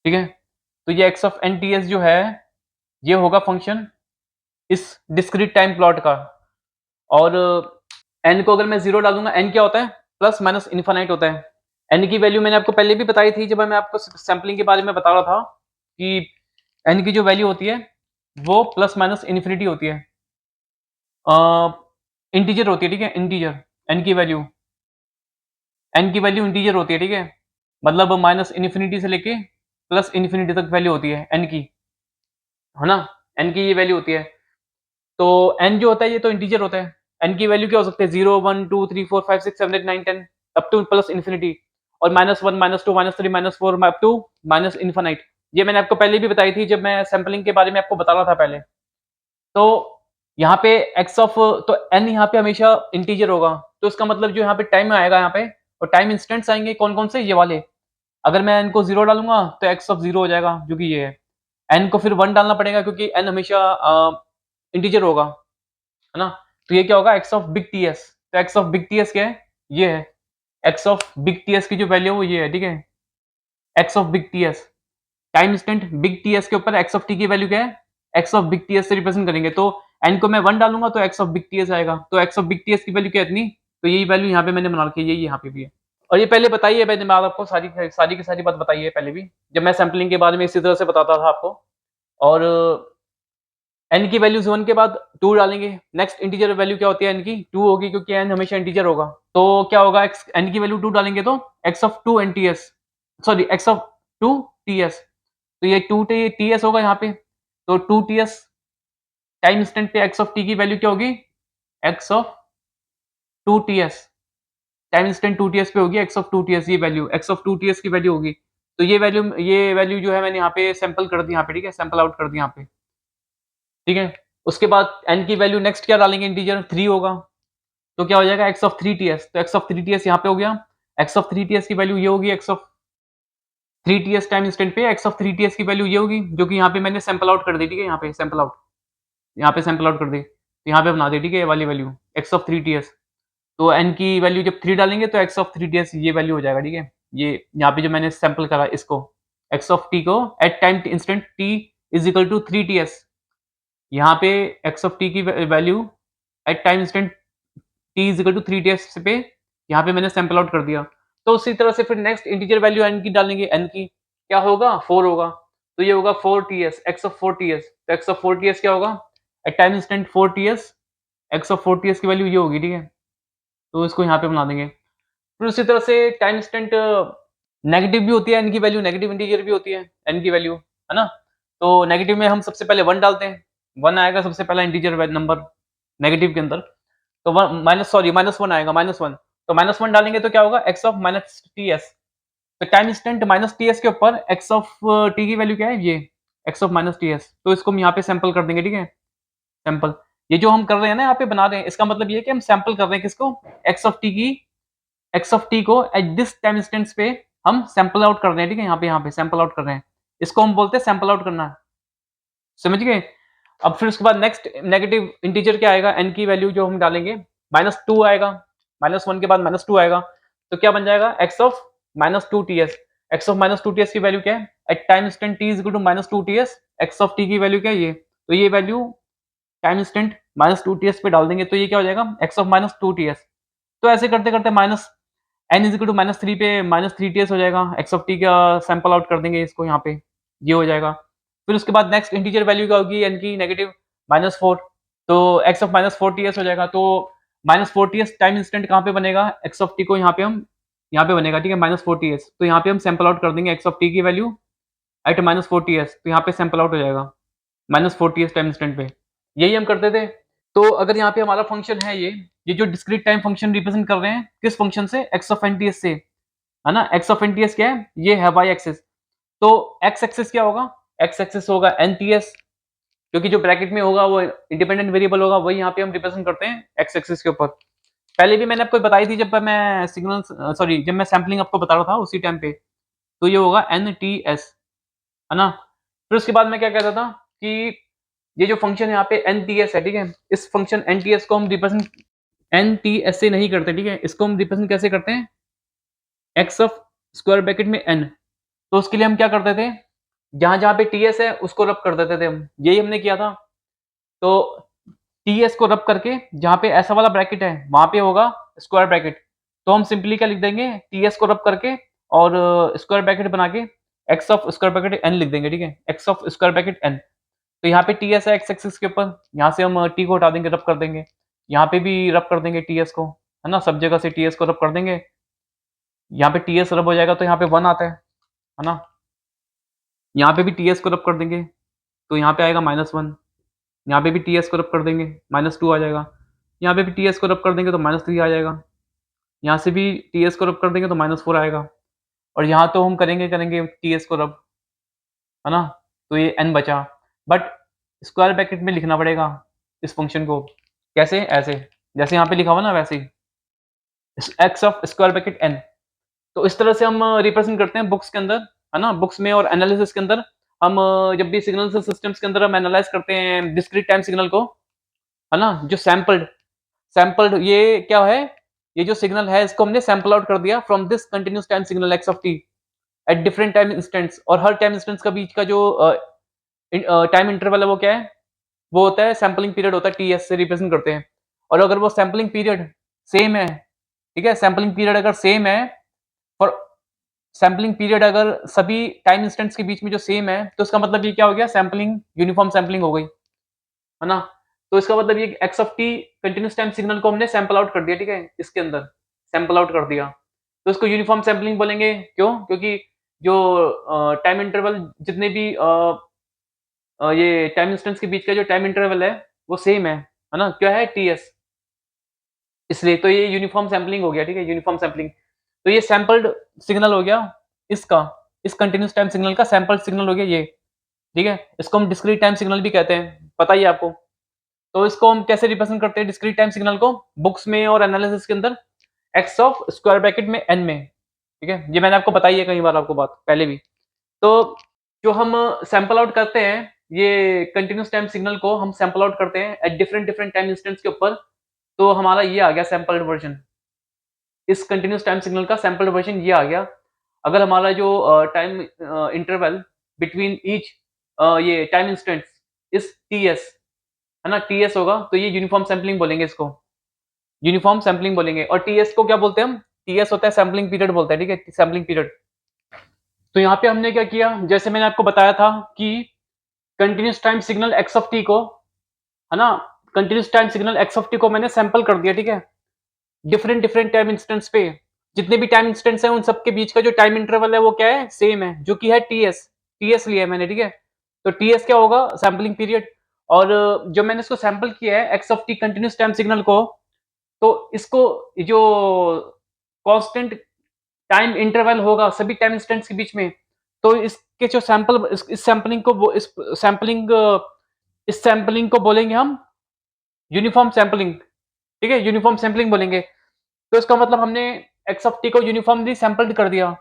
ठीक है? तो ये x of N T S जो है, ये होगा फंक्शन इस डिस्क्रीट टाइम प्लॉट का। और n को अगर मैं 0 डालूँगा, n क्या होता है? प्लस माइनस इनफाइनाइट होता है। n की वैल्यू मैंने आपको पहले भी बताई थी, जब मैं आपको सैंपलिंग के बारे में बता रहा था कि n की जो वैल्यू होती है, वो प्लस माइनस इन्फिनिटी होती है। अ, इंटीजर होती है, ठीक है? इंटीजर n की वैल्यू, n की वैल्यू इंटीजर होती है, ठीक है? मतलब माइनस इन्फिनिटी से लेके प्लस इन्फिनिटी तक वैल्यू होती है n की, है ना? n की ये वैल्यू होती है। तो n जो होता है ये तो इंटीजर होता है। n की वैल्यू क्या हो सकती है? 0, 1, 2, 3, 4, 5, 6, 7, 8, 9, 10 अप टू प्लस इन्फिनिटी। और -1, -2, -3, -4 अप टू माइनस इन्फिनाइट। ये मैंने आपको पहले भी बताई थी जब मैं सैंपलिंग के बारे में आपको बता रहा था पहले। तो यहाँ पे एक्स ऑफ तो एन यहाँ पे हमेशा इंटीजर होगा, तो इसका मतलब जो यहाँ पे टाइम आएगा यहाँ पे और टाइम इंस्टेंट्स आएँगे कौन-कौन से? ये वाले। अगर मैं एन को 0 डालूँगा तो एक्स ऑफ 0 हो जाएगा जो कि ये है। एन को फिर 1 डालना पड़ेगा क्योंकि एन हमेशा इंटीजर होगा, है ना? तो ये क्या होगा? X of big TS. तो एक्स ऑफ बिग टीएस क्या है? ये है। एक्स ऑफ बिग टीएस की जो वैल्यू है वो ये है, ठीक है? X of big TS. Time instant big TS के ऊपर एक्स ऑफ टी की वैल्यू क्या है? एक्स ऑफ बिग टीएस से रिप्रेजेंट करेंगे। तो एन को मैं 1 डालूँगा तो एक्स ऑफ बिग टीएस आएगा। तो एक्स ऑफ बिग टीएस की वैल्यू क्या है इतनी? तो यही वैल्यू यहाँ पे मैंने बना रखी है, यही यहाँ पे भी है। और ये पहले बताई है मैंने बात आपको सारी की सारी बात बताई है पहले भी, जब मैं सैंपलिंग के बारे में इसी तरह से बताता था आपको। और एन की वैल्यूज़ 1 के बाद 2 डालेंगे। नेक्स्ट इंटीजर वैल्यू क्या होती है एन की? 2 होगी क्योंकि एन हमेशा इंटीजर होगा। तो क्या होगा एक्स एन की वैल्यू 2 डालेंगे तो x of 2 N TS sorry X of 2 TS. तो ये 2 टी टीएस होगा यहाँ पे। तो 2 टीएस टाइम इंस्टेंट पे एक्स ऑफ टी की वैल्यू क्या होगी? X of 2 TS time instant 2 TS पे होगी एक्स ऑफ 2 टीएस ये वैल्यू एक्स ऑफ 2 टीएस की वैल्यू होगी। तो ये वैल्यू जो है मैंने यहाँ पे सैंपल कर दी यहाँ पे, ठीक है? सैंपल आउट कर दी यहाँ पे, ठीक है? उसके बाद एन की वैल्यू नेक्स्ट क्या डालेंगे इंटीजर 3 होगा। तो क्या हो जाएगा एक्स ऑफ 3 टीएस। तो एक्स ऑफ 3 टीएस यहाँ पे हो गया। एक्स ऑफ 3 टीएस की वैल्यू ये होगी X of 3 TS time instant पे एक्स ऑफ 3 टीएस की वैल्यू ये होगी जो कि यहाँ पे मैंने सैंपल आउट कर दी, ठीक है? यहाँ पे सैंपल आउट यहाँ पे सैंपल आउट कर दी। तो यहाँ पे बना दी, ठीक है? ये वाली वैल्यू एक्स ऑफ 3 टीएस। तो एन की वैल्यू जब 3 डालेंगे तो एक्स ऑफ 3 टीएस ये वैल्यू हो जाएगा, ठीक है? ये यहाँ पे जो मैंने सैंपल करा इसको एक्स ऑफ टी को at time instant T is equal to 3 TS. यहाँ पे एक्स ऑफ टी की value at time instant T is equal to 3 TS पे यहाँ पे मैंने सैंपल आउट कर दिया। तो उसी तरह से फिर नेक्स्ट इंटीजर वैल्यू एन की डालेंगे, एन की क्या होगा? 4 होगा। तो ये होगा 4 टीएस एक्स ऑफ 4 टीएस। तो एक्स ऑफ 4 टीएस क्या होगा? At time instant 4 TS X of 4 TS की वैल्यू ये होगी, ठीक है? तो इसको यहाँ पे बना देंगे। फिर उसी तरह से टाइम इंस्टेंट नेगेटिव भी होती है एन की वैल्यू, नेगेटिव इंटीजर भी होती है एन की वैल्यू, है ना? तो नेगेटिव में हम सबसे पहले 1 डालते हैं। 1 आएगा सबसे पहला इंटीजर नंबर नेगेटिव के अंदर। तो -1 आएगा -1। तो -1 डालेंगे तो क्या होगा? X of minus TS. तो टाइम इंस्टेंट माइनस टीएस के ऊपर एक्स ऑफ टी की वैल्यू क्या है? ये एक्स ऑफ माइनस टीएस। तो इसको हम यहाँ पे सैंपल कर देंगे, ठीक है? सैंपल ये जो हम कर रहे हैं ना यहाँ पे बना रहे हैं, इसका मतलब ये है कि हम सैंपल कर रहे हैं किसको? एक्स ऑफ टी की एक्स ऑफ टी को एट दिस टाइम इंस्टेंस पे हम सैंपल आउट कर रहे हैं, ठीक है? यहाँ पे सैंपल आउट कर रहे हैं। इसको हम बोलते हैं सैंपल आउट करना। समझ गए? अब फिर उसके बाद नेक्स्ट नेगेटिव इंटीजर क्या आएगा? एन की वैल्यू जो हम डालेंगे -2 आएगा। -1 के बाद -2 आएगा। तो क्या बन जाएगा? X of -2 TS. X of -2 TS की वैल्यू क्या है? At time instant T is equal to -2 TS. X of T की वैल्यू क्या है? ये। तो ये वैल्यू टाइम इंस्टेंट -2 टीएस पे डाल देंगे तो ये क्या हो जाएगा? X of -2 TS. तो ऐसे करते-करते minus N is equal to -3 पे -3 टीएस हो जाएगा। एक्स ऑफ टी का सैंपल आउट कर देंगे इसको यहाँ पे, ये हो जाएगा। फिर उसके बाद नेक्स्ट इंटीजर वैल्यू क्या होगी एन की? नेगेटिव -4। तो एक्स ऑफ -4 टीएस हो जाएगा। तो -4 टीएस टाइम इंस्टेंट कहाँ पे बनेगा? एक्स ऑफ टी को यहाँ पे हम यहाँ पे बनेगा, ठीक है? -4 टीएस। तो यहाँ पे हम सैंपल आउट कर देंगे एक्स ऑफ टी की वैल्यू एट -4 टीएस। तो यहाँ पे सैंपल आउट हो जाएगा -4 टीएस टाइम इंस्टेंट पे। यही हम करते थे। तो अगर यहाँ पे हमारा फंक्शन है ये जो डिस्क्रीट टाइम फंक्शन रिप्रेजेंट कर रहे हैं किस फंक्शन से? एक्स ऑफ एन टीएस से, है ना? एक्स ऑफ एन टीएस क्या है? ये है वाई एक्सिस। तो एक्स एक्सिस क्या होगा? एक्स एक्सिस होगा एन टीएस, क्योंकि जो ब्रैकेट में होगा वो इंडिपेंडेंट वेरिएबल होगा, वही यहाँ पे हम रिप्रेजेंट करते हैं एक्स एक्सिस के ऊपर। पहले भी मैंने आपको बताई थी जब मैं जब मैं सैंपलिंग आपको बता रहा था उसी टाइम पे। तो ये होगा एन टी एस, है ना? फिर उसके बाद मैं क्या कहता था कि ये जो फंक्शन यहाँ पे एन टी एस है, ठीक है? इस फंक्शन एन टी एस को हम रिप्रेजेंट एन टी एस से नहीं करते, ठीक है? इसको हम रिप्रेजेंट कैसे करते हैं? एक्स ऑफ स्क्वायर ब्रैकेट में एन। तो उसके लिए हम क्या करते थे? जहाँ-जहाँ पे टीएस है उसको रब कर देते थे हम, यही हमने किया था। तो टीएस को रब करके जहाँ पे ऐसा वाला ब्रैकेट है वहाँ पे होगा स्क्वायर ब्रैकेट। तो हम सिंपली क्या लिख देंगे? टीएस को रब करके और स्क्वायर ब्रैकेट बना के X of square bracket N लिख देंगे, ठीक है? X of square bracket N. तो यहाँ पे टीएस है एक्स एक्सिस के ऊपर, यहाँ से हम टी को हटा देंगे, रब कर देंगे। यहाँ पे भी रब कर देंगे टीएस को, है ना? सब जगह से टीएस को रब कर देंगे। यहाँ पे टीएस रब हो जाएगा तो यहाँ पे 1 आता है ना? यहाँ पे भी टीएस को रब कर देंगे तो यहाँ पे आएगा -1। यहाँ पे भी टीएस को रब कर देंगे, -2 आ जाएगा। यहाँ पे भी टीएस को रब कर देंगे तो -3 आ जाएगा। यहाँ से भी टीएस को रब कर देंगे तो -4 आएगा। और यहाँ तो हम करेंगे टीएस को रब, है ना? तो ये n बचा, बट स्क्वायर ब्रैकेट में लिखना पड़ेगा इस फ़ंक्शन को। कैसे? ऐसे, जैसे यहाँ पे लिखा हुआ ना वैसे ही, X of square bracket n। तो इस तरह से हम रिप्रेज़ेंट करते हैं बुक्स के अंदर, है ना? बुक्स में और एनालिसिस के अंदर हम जब भी सिग्नल्स और सिस्टम्स के अंदर हम एनालाइज़ करते हैं डिस्क्रीट टाइम सिग्नल को, है ना? जो सैंपल्ड सैंपल्ड ये क्या है? ये जो सिग्नल है इसको हमने सैंपल आउट कर दिया from this continuous time signal X of t at different time instants, और हर टाइम इंस्टेंट्स का बीच का जो टाइम इंटरवल है वो क्या है? वो होता है सैंपलिंग पीरियड होता है, टीएस से रिप्रेज़ेंट करते हैं। और अगर वो सैंपलिंग पीरियड सेम है, ठीक है? सैंपलिंग पीरियड अगर सेम है और सैंपलिंग पीरियड अगर सभी टाइम इंस्टेंट्स के बीच में जो सेम है, तो इसका मतलब ये क्या हो गया? सैंपलिंग यूनिफ़ॉर्म सैंपलिंग हो गई, है ना? तो इसका मतलब ये x of T continuous time signal को हमने सैंपल आउट कर दिया, ठीक है? इसके अंदर सैंपल आउट कर दिया। तो इसको यूनिफ़ॉर्म सैंपलिंग बोलेंगे, क्यों? क्योंकि जो टाइम इंटरवल जितने भी ये टाइम इंस्टेंट्स के बीच का जो टाइम इंटरवल है, वो सेम है ना? क्या है? टीएस। इसलिए तो ये यूनिफ़ॉर्म सैंपलिंग हो गया, ठीक है? Uniform sampling. तो ये सैंपल्ड सिग्नल हो गया इसका, इस कंटीन्यूअस टाइम सिग्नल का सैंपल्ड सिग्नल हो गया ये, ठीक है? इसको हम डिस्क्रीट टाइम सिग्नल भी कहते हैं, पता ही है आपको। तो इसको हम कैसे रिप्रेज़ेंट करते हैं डिस्क्रीट टाइम सिग्नल को? बुक्स में और एनालिसिस के अंदर एक्स ऑफ स्क्वायर ब्रैकेट में एन में, ठीक है? ये मैंने आपको बताई है कई बार आपको बात पहले भी। तो जो हम सैंपल आउट करते हैं, ये कंटीन्यूअस टाइम सिग्नल को हम सैंपल आउट करते हैं eight different different time instants के ऊपर, तो हमारा ये आ गया सैंपल्ड वर्ज़न। इस कंटीन्यूअस टाइम सिग्नल का सैंपल्ड वर्ज़न ये आ गया। अगर हमारा जो टाइम इंटरवल बिटवीन ईच ये टाइम इंस्टेंट्स इस टीएस, है ना? टीएस होगा तो ये यूनिफ़ॉर्म सैंपलिंग बोलेंगे इसको। यूनिफ़ॉर्म सैंपलिंग बोलेंगे और टीएस को क्या बोलते हैं हम? टीएस होता है सैंपलिंग पीरियड बोलते हैं, ठीक है? Sampling period. तो यहाँ पे हमने क्या किया, जैसे मैंने आपको बताया था कि continuous time signal X of T को, है ना? Continuous time signal X of T को मैंने सैंपल कर दिया, ठीक है? डिफरेंट डिफरेंट टाइम इंस्टेंट्स पे। जितने भी टाइम इंस्टेंट्स हैं उन सबके बीच का जो टाइम इंटरवल है वो क्या है? सेम है, जो कि है टीएस। टीएस लिया है मैंने, ठीक है? तो टीएस क्या होगा? Sampling period. और जब मैंने इसको सैंपल किया है X of T continuous time signal को, तो इसको जो कांस्टेंट टाइम इंटरवल होगा सभी टाइम इंस्टेंट्स के बीच में, तो इसके जो सैंपल इस सैंपलिंग को वो इस सैंपलिंग को बोलेंगे हम यूनिफॉर्म सैंपलिंग, ठीक है? यूनिफॉर्म सैंपलिंग बोलेंगे। तो इसका मतलब हमने एक्स ऑफ टी को यूनिफॉर्मली सैंपल्ड कर दिया।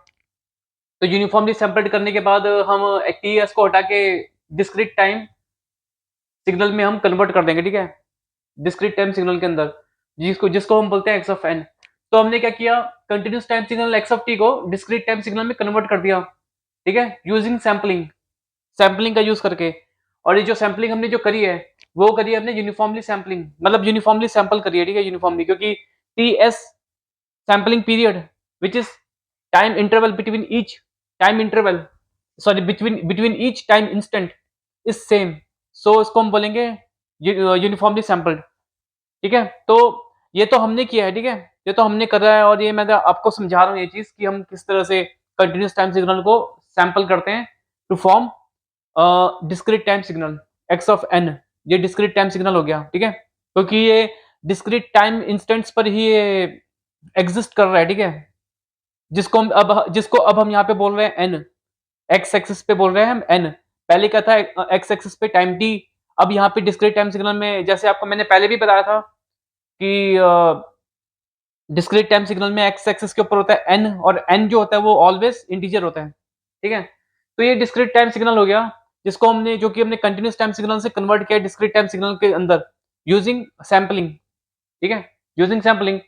तो यूनिफॉर्मली सैंपल्ड करने के बाद हम टीएस को हटा के डिस्क्रीट टाइम सिग्नल में हम कन्वर्ट कर देंगे, ठीक है? डिस्क्रीट टाइम सिग्नल के अंदर, जिसको जिसको हम बोलते हैं एक्स ऑफ एन। तो हमने क्या किया, continuous time signal X of T को डिस्क्रीट टाइम सिग्नल में कन्वर्ट कर दिया, ठीक है? यूजिंग सैंपलिंग, सैंपलिंग का यूज करके। और ये जो सैंपलिंग हमने जो करी है, वो करी है हमने यूनिफॉर्मली सैंपलिंग, मतलब यूनिफॉर्मली सैंपल करी है, ठीक है? यूनिफॉर्मली, क्योंकि T S sampling period which is time interval between each time interval, sorry, between between each time instant is same. So इसको हम बोलेंगे यूनिफॉर्मली सैंपल्ड, ठीक है? तो ये तो हमने किया है, ठीक है? ये तो हमने करा है और ये मैं आपको समझा रहा हूँ ये चीज़ कि हम किस तरह से कंटीन्यूअस टाइम सिग्नल को सैंपल करते हैं to form discrete time signal X of N. ये डिस्क्रीट टाइम सिग्नल हो गया, ठीक है? क्योंकि ये डिस्क्रीट टाइम इंस्टेंट्स पर ही ये एग्जिस्ट कर रहा है, ठीक है? जिसको अब हम यहाँ पे बोल रहे हैं एन, एक्स एक्सिस पे बोल रहे हैं हम एन। पहले क्या था, एक्स एक्सिस पे टाइम टी। अब यहाँ पे डिस्क्रीट टाइम सिग्नल में जैसे आपको मैंने पहले भी बताया था कि डिस्क्रीट टाइम सिग्नल में एक्स एक्सिस के ऊपर होता है एन, और एन जो होता है वो ऑलवेज इंटीजर होता है, ठीक है? तो ये डिस्क्रीट टाइम सिग्नल हो गया, जिसको हमने जो कि हमने कंटीन्यूअस टाइम सिग्नल से कन्वर्ट किया डिस्क्रीट टाइम सिग्नल के अंदर यूजिंग सैंपलिंग, ठीक है? Using sampling.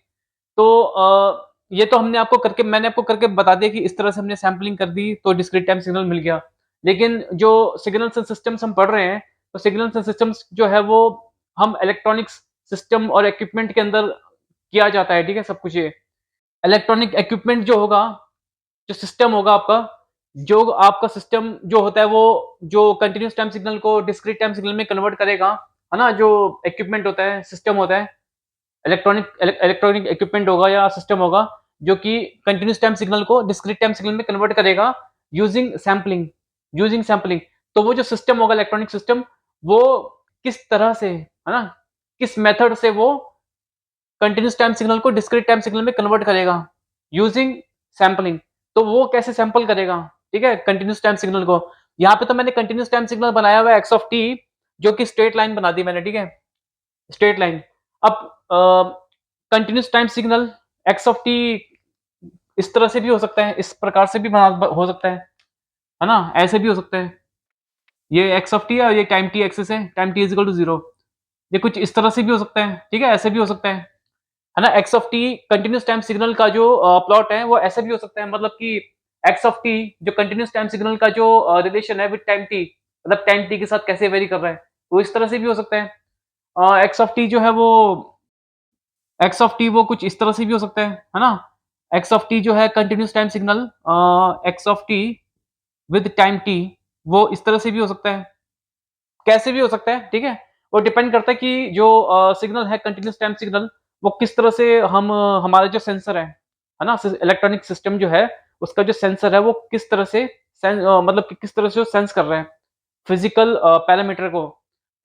तो ये तो मैंने आपको करके बता दिया कि इस तरह से हमने सैंपलिंग कर दी तो डिस्क्रीट टाइम सिग्नल मिल गया। लेकिन जो सिग्नल्स एंड सिस्टम्स हम पढ़ रहे हैं, तो सिग्नल्स एंड सिस्टम्स जो है वो हम इलेक्ट्रॉनिक्स सिस्टम और इक्विपमेंट के अंदर किया जाता है, ठीक है? सब कुछ ये इलेक्ट्रॉनिक इक्विपमेंट जो होगा, जो सिस्टम होगा आपका, जो आपका सिस्टम जो होता है वो जो कंटीन्यूअस टाइम सिग्नल को डिस्क्रीट टाइम सिग्नल में कन्वर्ट करेगा, है ना? जो इक्विपमेंट होता है, सिस्टम होता है, इलेक्ट्रॉनिक इक्विपमेंट होगा या सिस्टम होगा, जो कि कंटीन्यूअस टाइम सिग्नल को डिस्क्रीट टाइम सिग्नल में कन्वर्ट करेगा यूजिंग सैंपलिंग, यूजिंग सैंपलिंग। तो वो जो सिस्टम होगा, इलेक्ट्रॉनिक सिस्टम, वो किस तरह से, है ना? किस मेथड से वो कंटीन्यूअस टाइम सिग्नल को डिस्क्रीट टाइम सिग्नल में कन्वर्ट करेगा यूजिंग सैंपलिंग। तो वो कैसे सैंपल करेगा, ठीक है, कंटीन्यूअस टाइम सिग्नल को। यहाँ पे तो मैंने कंटीन्यूअस टाइम सिग्नल बनाया हुआ है एक्स ऑफ टी, जो कि स्ट्रेट लाइन बना दी मैंने, ठीक है, स्ट्रेट लाइन। अब continuous time signal X of T इस तरह से भी हो सकता है, इस प्रकार से भी हो सकता है ना, ऐसे भी हो सकता है। ये एक्स ऑफ टी है और ये टाइम टी एक्सिस है, time T is equal to zero. ये कुछ इस तरह से भी हो सकता है, ठीक है, ऐसे भी हो सकता है ना। X of T continuous time signal का जो प्लॉट है वो ऐसे भी हो सकता है, मतलब कि एक्स ऑफ टी जो कंटिन्यूस टाइम सिग्नल का जो रिलेशन है विद टाइम टी, मतलब टाइम टी के साथ कैसे वेरी कर रहा है, वो इस तरह से भी हो सकता है। एक्स ऑफ टी जो है वो एक्स ऑफ टी वो कुछ इस तरह से भी हो सकता है ना। एक्स ऑफ टी जो है continuous time signal X of T with time T, वो इस तरह से भी हो सकता है, कैसे भी हो सकता है, ठीक है। वो डिपेंड करता है कि जो सिग्नल है कंटिन्यूस टाइम सिग्नल, वो किस तरह से हमारा जो सेंसर है ना, इलेक्ट्रॉनिक सिस्टम जो है, उसका जो सेंसर है वो किस तरह से मतलब कि किस तरह से वो सेंस कर रहे हैं फिजिकल पैरामीटर को।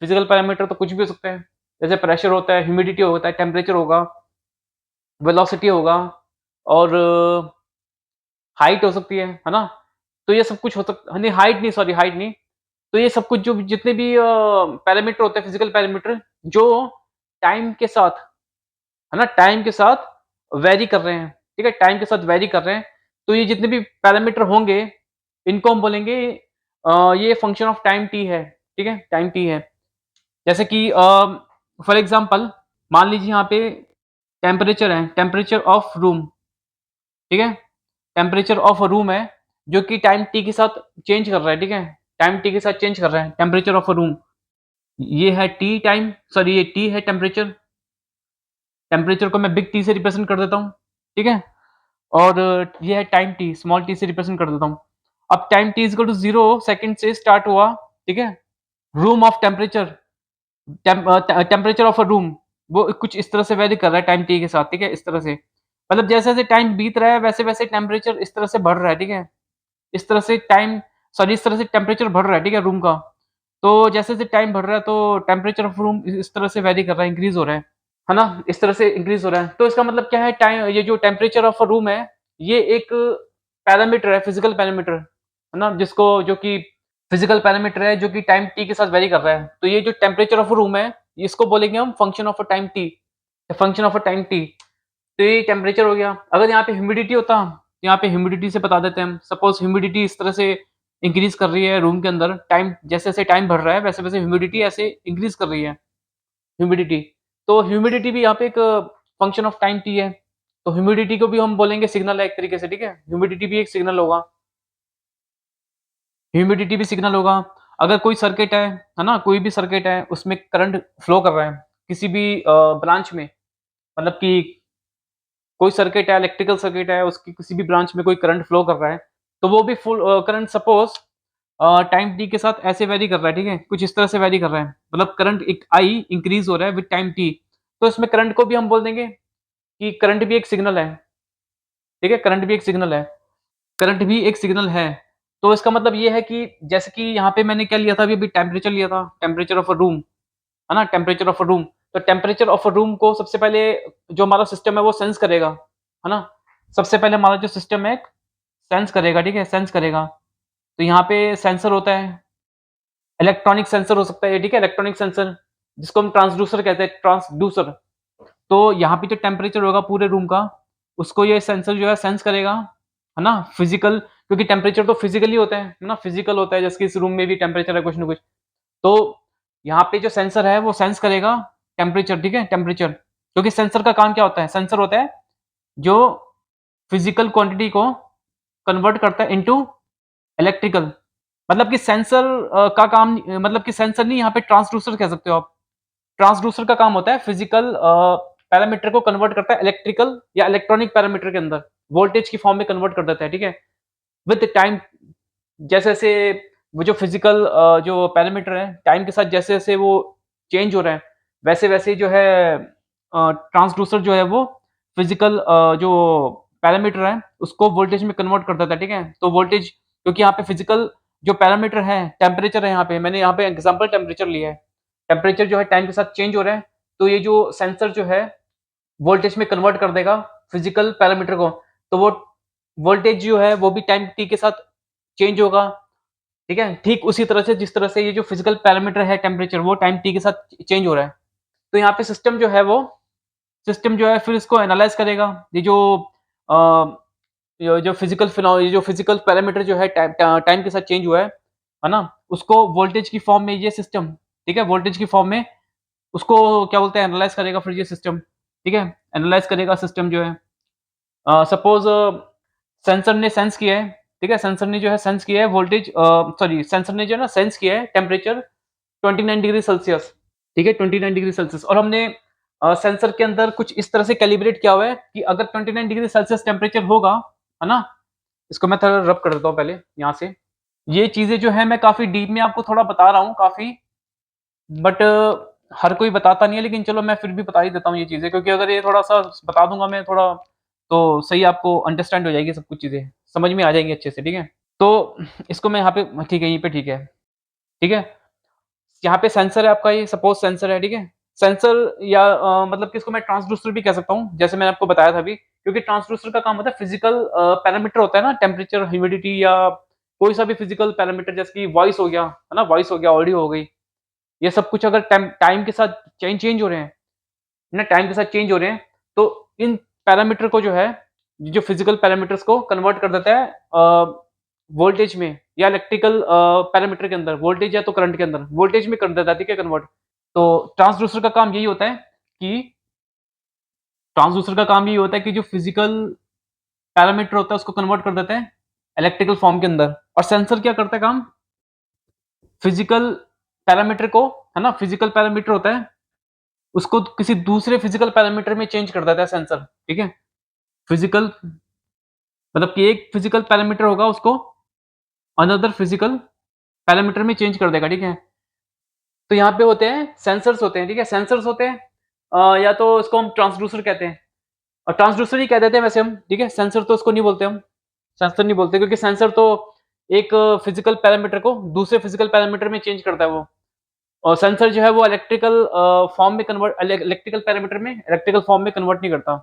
फिजिकल पैरामीटर तो कुछ भी हो सकता है, जैसे प्रेशर होता है, ह्यूमिडिटी होता है, टेम्परेचर होगा, वेलोसिटी होगा, और हाइट हो सकती है ना। तो ये सब कुछ हो सकता नहीं, हाइट नहीं, सॉरी हाइट नहीं। तो ये सब कुछ जो जितने भी पैरामीटर होते हैं, फिजिकल पैरामीटर, जो टाइम के साथ, है ना, टाइम के साथ वेरी कर रहे हैं, ठीक है, टाइम के साथ वेरी कर रहे हैं। तो ये जितने भी पैरामीटर होंगे, इनको हम बोलेंगे ये फंक्शन ऑफ टाइम टी है, ठीक है, टाइम टी है। जैसे कि फॉर एग्जांपल मान लीजिए यहाँ पे टेम्परेचर है, टेम्परेचर ऑफ रूम, ठीक है, टेम्परेचर ऑफ अ रूम है, जो कि टाइम टी के साथ चेंज कर रहा है, ठीक है, टाइम टी के साथ चेंज कर रहा है, टेम्परेचर ऑफ अ रूम। ये है टी टाइम, सॉरी ये टी है टेम्परेचर, टेम्परेचर को मैं बिग टी से रिप्रेजेंट कर देता हूँ, ठीक है, और ये है टाइम टी, स्मॉल टी से रिप्रेजेंट कर देता हूँ। अब time T is to 0 second से स्टार्ट हुआ, ठीक है, room of temperature, temperature of a room, वो कुछ इस तरह से वेरी कर रहा है टाइम टी के साथ, ठीक है, इस तरह से, मतलब जैसे जैसे टाइम बीत रहा है वैसे वैसे टेम्परेचर इस तरह से बढ़ रहा है, ठीक है, इस तरह से टाइम, सॉरी इस तरह से टेम्परेचर बढ़ रहा है, ठीक है, रूम का। तो जैसे जैसे टाइम बढ़ रहा है तो टेम्परेचर ऑफ रूम इस तरह से वेरी कर रहा है, इंक्रीज हो रहा है ना, इस तरह से इंक्रीज हो रहा है। तो इसका मतलब क्या है, टाइम, ये जो टेम्परेचर ऑफ अ रूम है, ये एक पैरामीटर है, फिजिकल पैरामीटर, है ना, जिसको, जो कि फिजिकल पैरामीटर है, जो कि टाइम टी के साथ वेरी कर रहा है। तो ये जो टेम्परेचर ऑफ रूम है, इसको बोलेंगे हम function of a time T, function of a time T. तो ये टेम्परेचर हो गया। अगर यहाँ पे ह्यूमिडिटी होता, तो यहाँ पे ह्यूमिडिटी से बता देते हैं हम। सपोज ह्यूमिडिटी इस तरह से इंक्रीज कर रही है रूम के अंदर, टाइम जैसे जैसे टाइम बढ़ रहा है वैसे वैसे ह्यूमिडिटी ऐसे इंक्रीज कर रही है, ह्यूमिडिटी। तो ह्यूमिडिटी भी यहाँ पे एक फंक्शन ऑफ टाइम टी है। तो ह्यूमिडिटी को भी हम बोलेंगे सिग्नल है एक तरीके से, ठीक है, ह्यूमिडिटी भी एक सिग्नल होगा, ह्यूमिडिटी भी सिग्नल होगा। अगर कोई सर्किट है ना, कोई भी सर्किट है, उसमें करंट फ्लो कर रहा है किसी भी ब्रांच में, मतलब कि कोई सर्किट है, इलेक्ट्रिकल सर्किट है, उसकी किसी भी ब्रांच में कोई करंट फ्लो कर रहा है, तो वो भी full current suppose time T के साथ ऐसे वेरी कर रहा है, ठीक है, कुछ इस तरह से वेरी कर रहा है, मतलब करंट एक आई इंक्रीज हो रहा है विद टाइम टी। तो इसमें करंट को भी हम बोल देंगे कि करंट भी एक सिग्नल है, ठीक है, करंट भी एक सिग्नल है, करंट भी एक सिग्नल है। तो इसका मतलब ये है कि जैसे कि यहाँ पे मैंने क्या लिया था, अभी टेम्परेचर लिया था, टेम्परेचर ऑफ अ रूम, है ना, टेम्परेचर ऑफ अ रूम। तो टेम्परेचर ऑफ अ रूम को सबसे पहले जो हमारा सिस्टम है वो सेंस करेगा, है ना, सबसे पहले हमारा जो सिस्टम है सेंस करेगा, ठीक है, सेंस करेगा। तो यहाँ पे सेंसर होता है, इलेक्ट्रॉनिक सेंसर हो सकता है, ठीक है, इलेक्ट्रॉनिक सेंसर, जिसको हम ट्रांसड्यूसर कहते हैं, ट्रांसड्यूसर। तो यहाँ पे जो टेम्परेचर होगा पूरे रूम का, उसको ये सेंसर जो है सेंस करेगा, है ना, फिजिकल, क्योंकि टेम्परेचर तो फिजिकली होता है ना, फिजिकल होता है, जैसे कि इस रूम में भी टेम्परेचर है कुछ ना कुछ। तो यहाँ पे जो सेंसर है वो सेंस करेगा टेम्परेचर, ठीक है, टेम्परेचर, क्योंकि सेंसर का काम क्या होता है, सेंसर होता है जो फिजिकल क्वांटिटी को कन्वर्ट करता है इनटू इलेक्ट्रिकल। मतलब कि सेंसर का काम, मतलब कि सेंसर नहीं, यहाँ पे ट्रांसड्यूसर कह सकते हो आप। ट्रांसड्यूसर का काम होता है फिजिकल पैरामीटर को कन्वर्ट करता है इलेक्ट्रिकल या इलेक्ट्रॉनिक पैरामीटर के अंदर, वोल्टेज की फॉर्म में कन्वर्ट कर देता है, ठीक है, विद टाइम। जैसे जैसे वो जो फिजिकल जो पैरामीटर है, टाइम के साथ जैसे जैसे वो चेंज हो रहा है, वैसे वैसे जो है ट्रांसड्यूसर जो है वो फिजिकल जो पैरामीटर है उसको वोल्टेज में कन्वर्ट कर देता है, ठीक है। तो वोल्टेज, क्योंकि यहाँ पे फिजिकल जो पैरामीटर है, टेम्परेचर है, यहाँ पे मैंने यहाँ पे एग्जांपल टेम्परेचर लिया है, टेम्परेचर जो है टाइम के साथ चेंज हो रहा है, तो ये जो सेंसर जो है वोल्टेज में कन्वर्ट कर देगा फिजिकल पैरामीटर को। तो वो वोल्टेज जो है वो भी टाइम टी के साथ चेंज होगा, ठीक है? ठीक उसी तरह से जिस तरह से ये जो फिजिकल पैरामीटर है टेम्परेचर वो टाइम टी के साथ चेंज हो रहा है। तो यहाँ पे सिस्टम जो है फिर इसको एनालाइज़ करेगा। अ, ये जो फिजिकल पैरामीटर जो है टाइम के साथ चेंज हुआ है ना? उसको वोल्टेज की फॉर्म में ये सिस्टम, ठीक है? वोल्टेज की फॉर्म में उसको क्या बोलते हैं एनालाइज़ करेगा फिर ये सिस्टम, ठीक है? एनालाइज़ करेगा सिस्टम जो है। सपोज़ सेंसर ने सेंस किया है, ठीक है? सेंसर ने जो है सेंस किया है सॉरी सेंसर ने जो है ना सेंस किया है टेम्परेचर 29 डिग्री सेल्सियस, ठीक है? 29 डिग्री सेल्सियस और हमने सेंसर के अंदर कुछ इस तरह से कैलिब्रेट किया हुआ है कि अगर 29 डिग्री सेल्सियस टेम्परेचर होगा, है ना? इसको मैं थोड़ा रब कर देता हूँ पहले यहाँ से। ये चीज़ें जो है मैं काफ़ी डीप में आपको थोड़ा बता रहा हूँ काफ़ी, बट हर कोई बताता नहीं है, लेकिन चलो मैं फिर भी बता ही देता हूँ ये चीज़ें, क्योंकि अगर ये थोड़ा-सा बता दूँगा मैं थोड़ा, तो सही आपको अंडरस्टैंड हो जाएगी सब कुछ चीज़ें, समझ में आ जाएँगी अच्छे से, ठीक है? तो इसको मैं यहाँ पे ठीक है, यहीं पे ठीक है, ठीक है? यहाँ पे सेंसर है आपका, ये सपोज़ सेंसर है, ठीक है? सेंसर या मतलब कि इसको मैं ट्रांसड्यूसर भी कह सकता हूँ, जैसे मैंने आपको बताया था अभी, क्योंकि ट्रांसड्यूसर का काम होता है फिज़िकल पैरामीटर होता है ना, टेम्परेचर, ह्यूमिडिटी या कोई सा भी फिज़िकल पैरामीटर, जैसे कि वॉइस हो गया, है ना? वॉइस हो गया, ऑडियो हो गई, ये सब कुछ अगर टाइम के साथ चेंज हो रहे हैं, ना टाइम के साथ चेंज हो रहे हैं, तो इन पैरामीटर को जो है, जो फिज़िकल पैरामीटर्स को कन्वर्ट कर देता है वोल्टेज में या इलेक्ट्रिकल पैरामीटर के अंदर, वोल्टेज या तो करंट के अंदर, वोल्टेज में कर देता है, ठीक है, कन्वर्ट। तो ट्रांसड्यूसर का काम यही होता है कि ट्रांसड्यूसर का काम यही होता है कि जो फिज़िकल पैरामीटर होता है उसको कन्वर्ट कर देते हैं इलेक्ट्रिकल फॉर्म के अंदर, और सेंसर क्या करता है काम? फिज़िकल पैरामीटर को, है ना, फिज़िकल पैरामीटर होता है, उसको किसी दूसरे फिज़िकल पैरामीटर में चेंज कर देता है सेंसर, ठीक है? फिज़िकल मतलब कि एक फिज़िकल पैरामीटर होगा, उसको अनदर फिज़िकल पैरामीटर में चेंज कर देगा, ठीक है? तो यहाँ पे होते हैं सेंसर्स होते हैं, ठीक है? सेंसर्स होते हैं, या तो इसको हम ट्रांसड्यूसर कहते हैं, और ट्रांसड्यूसर ही कह देते हैं वैसे हम, ठीक है? सेंसर तो उसको नहीं बोलते हम, सेंसर नहीं बोलते, क्योंकि सेंसर तो एक फिज़िकल पैरामीटर को दूसरे फिज़िकल पैरामीटर में चेंज करता है वो। और सेंसर जो है वो इलेक्ट्रिकल पैरामीटर में इलेक्ट्रिकल फॉर्म में कन्वर्ट नहीं करता।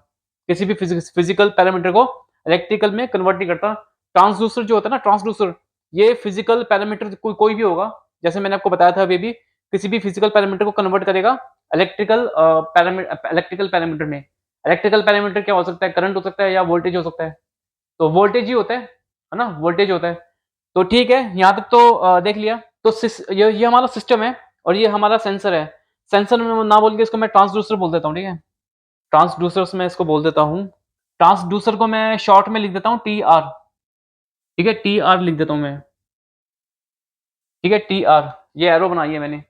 किसी भी फिज़िकल पैरामीटर को इलेक्ट्रिकल में कन्वर्ट नहीं करता। ट्रांसड्यूसर जो होता है ना, ट्रांसड्यूसर, ये फिज़िकल पैरामीटर कोई भी होगा, जैसे मैंने आपको बताया था अभी-अभी, किसी भी फिज़िकल पैरामीटर को कन्वर्ट करेगा इलेक्ट्रिकल पैरामीटर में। इलेक्ट्रिकल पैरामीटर क्या हो सकता है? करंट हो सकता है या वोल्टेज हो सकता है। तो वोल्टेज ही होता है ना? वोल्टेज होता है। तो ठीक है, यहाँ तक तो देख लिया। तो ये हमारा सिस्टम है और ये हमारा सेंसर है। सेंसर में ना बोल के इसको मैं ट्रांसड्यूसर बोल देता हूँ, ठीक है? ट्रांसड्यूसर्स मैं इसको बोल देता हूँ। ट्रांसड्यूसर को मैं शॉर्ट में लिख देता हूँ टीआर, ठीक है? टीआर लिख देता हूँ मैं, ठीक है? टीआर, ये एरो बनाई है मैंने।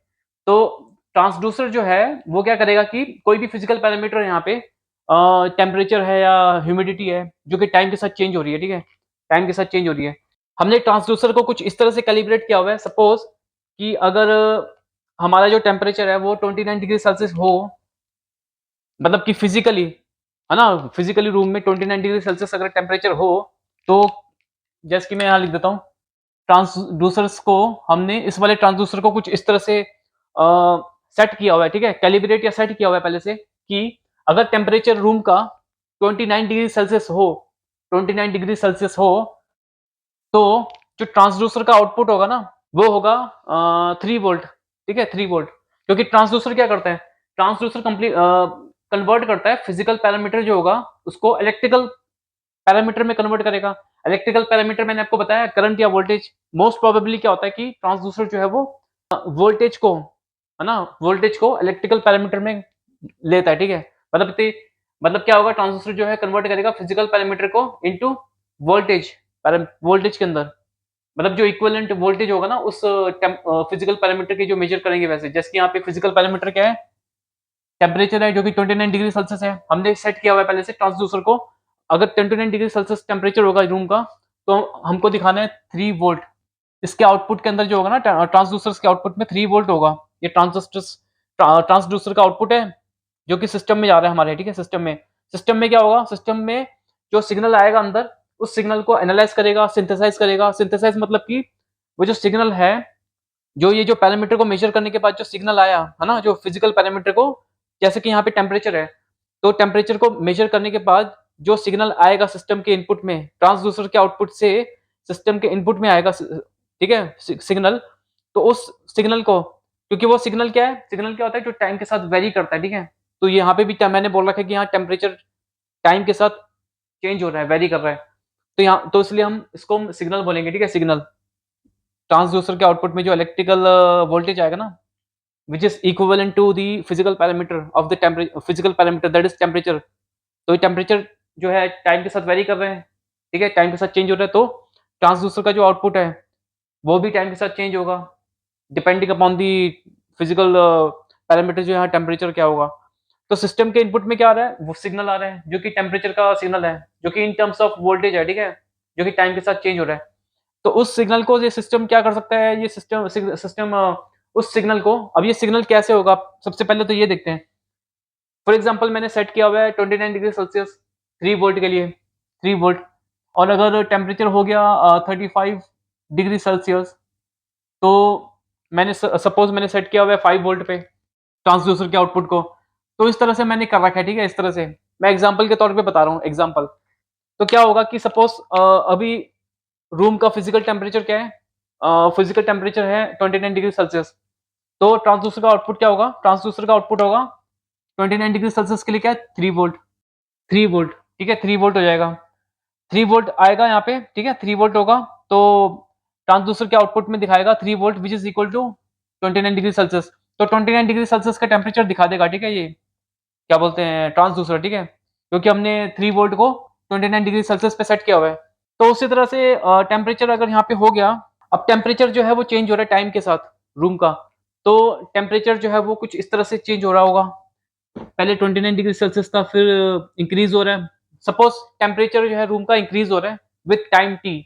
तो ट्रांसड्यूसर जो है वो क्या करेगा कि कोई भी फिज़िकल पैरामीटर यहाँ पे टेम्परेचर है या ह्यूमिडिटी है, जो कि टाइम के साथ चेंज हो रही है, ठीक है? टाइम के साथ चेंज हो रही है। हमने ट्रांसड्यूसर को कुछ इस तरह से कैलिब्रेट किया हुआ है, सपोज़ कि अगर हमारा जो टेम्परेचर है वो 29 डिग्री सेल्सियस हो, मतलब कि फिज़िकली, है ना? फिज़िकली रूम में 29 डिग्री सेल्सियस अगर टेम्परेचर हो, तो जैसे कि मैं यहाँ लिख देता हूँ, ट्रांसड्यूसर्स को हमने इस वाले ट्रांसड्यूसर को कुछ इस तरह से सेट किया हुआ है, ठीक है? कैलिब्रेट या सेट किया हुआ है पहले से कि अगर टेम्परेचर रूम का 29 डिग्री सेल्सियस हो, 29 डिग्री सेल्सियस हो, तो जो ट्रांसड्यूसर का आउटपुट होगा ना, वो होगा 3 वोल्ट, ठीक है? 3 वोल्ट, क्योंकि ट्रांसड्यूसर क्या करता है? ट्रांसड्यूसर कन्वर्ट करता है फिज़िकल पैरामीटर जो होगा, उसको इलेक्ट्रिकल पैरामीटर में कन्वर्ट करेगा। इलेक्ट्रिकल पैरामीटर मैंने आपको बताया करंट या वोल्टेज। मोस्ट प्रोबेबली क्या होता है कि ट्रांसड्यूसर जो है वो वोल्टेज को, है ना? वोल्टेज को इलेक्ट्रिकल पैरामीटर में लेता है, ठीक है? मतलब ते मतलब क्या होगा, ट्रांसड्यूसर जो है कन्वर्ट करेगा फिज़िकल पैरामीटर को इंटू वोल्टेज, वोल्टेज के अंदर। मतलब जो इक्विवेलेंट वोल्टेज होगा ना उस फिज़िकल पैरामीटर की जो मेज़र करेंगे वैसे। जैसे कि यहाँ पे फिज़िकल पैरामीटर क्या है? टेम्परेचर है जो कि 29 डिग्री सेल्सियस है। हमने सेट किया हुआ है पहले से ट्रांसड्यूसर को। अगर 29 डिग्री सेल्सियस टेम्परेचर होगा रूम का, तो हमको दिखाना है 3 वोल्ट। इसके आउटपुट के अंदर जो होगा ना, ट्रांसड्यूसर्स के आउटपुट में 3 वोल्ट होगा। ये ट्रांसड्यूसर का आउटपुट है, जो कि सिस्टम में जा रहा है हमारे, ठीक है? सिस्टम में क्या होगा? सिस्टम में जो सिग्नल आएगा अंदर, उस सिग्नल को एनालाइज़ करेगा, सिंथेसाइज़ करेगा। सिंथेसाइज़ मतलब कि वो जो सिग्नल है, जो ये जो पैरामीटर को मेज़र करने के बाद जो सिग्नल आया, है ना? जो फिज़िकल पैरामीटर को, जैसे कि यहाँ पे टेम्परेचर है, तो टेम्परेचर को मेज़र करने के बाद जो सिग्नल आएगा सिस्टम के इनपुट में, ट्रांसड्यूसर के आउटपुट से सिस्टम के इनपुट में आएगा ठीक है सिग्नल। तो उस सिग्नल को, क्योंकि वो सिग्नल क्या है, सिग्नल क्या होता है जो टाइम के साथ वेरी करता है, ठीक है। तो यहाँ पे भी मैंने बोल रखा है कि यहाँ टेम्परेचर टाइम के साथ चेंज हो रहा है, वेरी कर रहा है। तो यहाँ तो इसलिए हम इसको सिग्नल बोलेंगे, ठीक है। सिग्नल ट्रांसड्यूसर के आउटपुट में जो इलेक्ट्रिकल वोल्टेज आएगा ना, which is equivalent to the physical parameter of the temperature, physical parameter that is temperature। तो ये टेम्परेचर जो है टाइम के साथ वेरी कर रहे हैं, ठीक है, टाइम के साथ चेंज हो रहा है। तो ट्रांसड्यूसर का जो आउटपुट है वो भी टाइम के साथ चेंज होगा, depending upon the physical parameter जो यहाँ टेम्परेचर क्या होगा। तो सिस्टम के इनपुट में क्या आ रहा है, वो सिग्नल आ रहा है जो कि टेम्परेचर का सिग्नल है, जो कि इन टर्म्स ऑफ वोल्टेज है, ठीक है, जो कि टाइम के साथ चेंज हो रहा है। तो उस सिग्नल को ये सिस्टम क्या कर सकता है, ये सिस्टम उस सिग्नल को, अब ये सिग्नल कैसे होगा, सबसे पहले तो ये देखते हैं। फॉर एग्जांपल मैंने सेट किया हुआ है 29 डिग्री सेल्सियस 3 वोल्ट के लिए, 3 वोल्ट। और अगर टेम्परेचर हो गया 35 डिग्री सेल्सियस, तो मैंने सपोज मैंने सेट किया हुआ है 5 वोल्ट पे ट्रांसड्यूसर के आउटपुट को। तो इस तरह से मैंने कर रखा है, ठीक है, इस तरह से मैं एग्जांपल के तौर पे बता रहा हूँ एग्जांपल। तो क्या होगा कि सपोज अभी रूम का फिजिकल टेम्परेचर क्या है, फिजिकल टेम्परेचर है 29 डिग्री सेल्सियस। तो ट्रांसड्यूसर का आउटपुट क्या होगा, ट्रांसड्यूसर का आउटपुट होगा 29 डिग्री सेल्सियस के लिए क्या है, 3 वोल्ट, 3 वोल्ट, ठीक है, 3 वोल्ट हो जाएगा। 3 वोल्ट आएगा यहाँ पे, ठीक है, 3 वोल्ट होगा। तो ट्रांसड्यूसर के आउटपुट में दिखाएगा 3 volt which is equal to 29 degree Celsius. तो 29 डिग्री सेल्सियस का टेम्परेचर दिखा देगा, ठीक है, ये क्या बोलते हैं ट्रांसड्यूसर, ठीक है, क्योंकि हमने 3 वोल्ट को 29 डिग्री सेल्सियस पे सेट किया हुआ है। तो उसी तरह से टेम्परेचर अगर यहाँ पे हो गया, अब टेम्परेचर जो है वो चेंज हो रहा है टाइम के साथ रूम का। तो टेम्परेचर जो है वो कुछ इस तरह से चेंज हो रहा होगा, पहले 29 डिग्री सेल्सियस था, फिर इंक्रीज हो रहा है। सपोज टेम्परेचर जो है रूम का इंक्रीज हो रहा है विथ टाइम टी,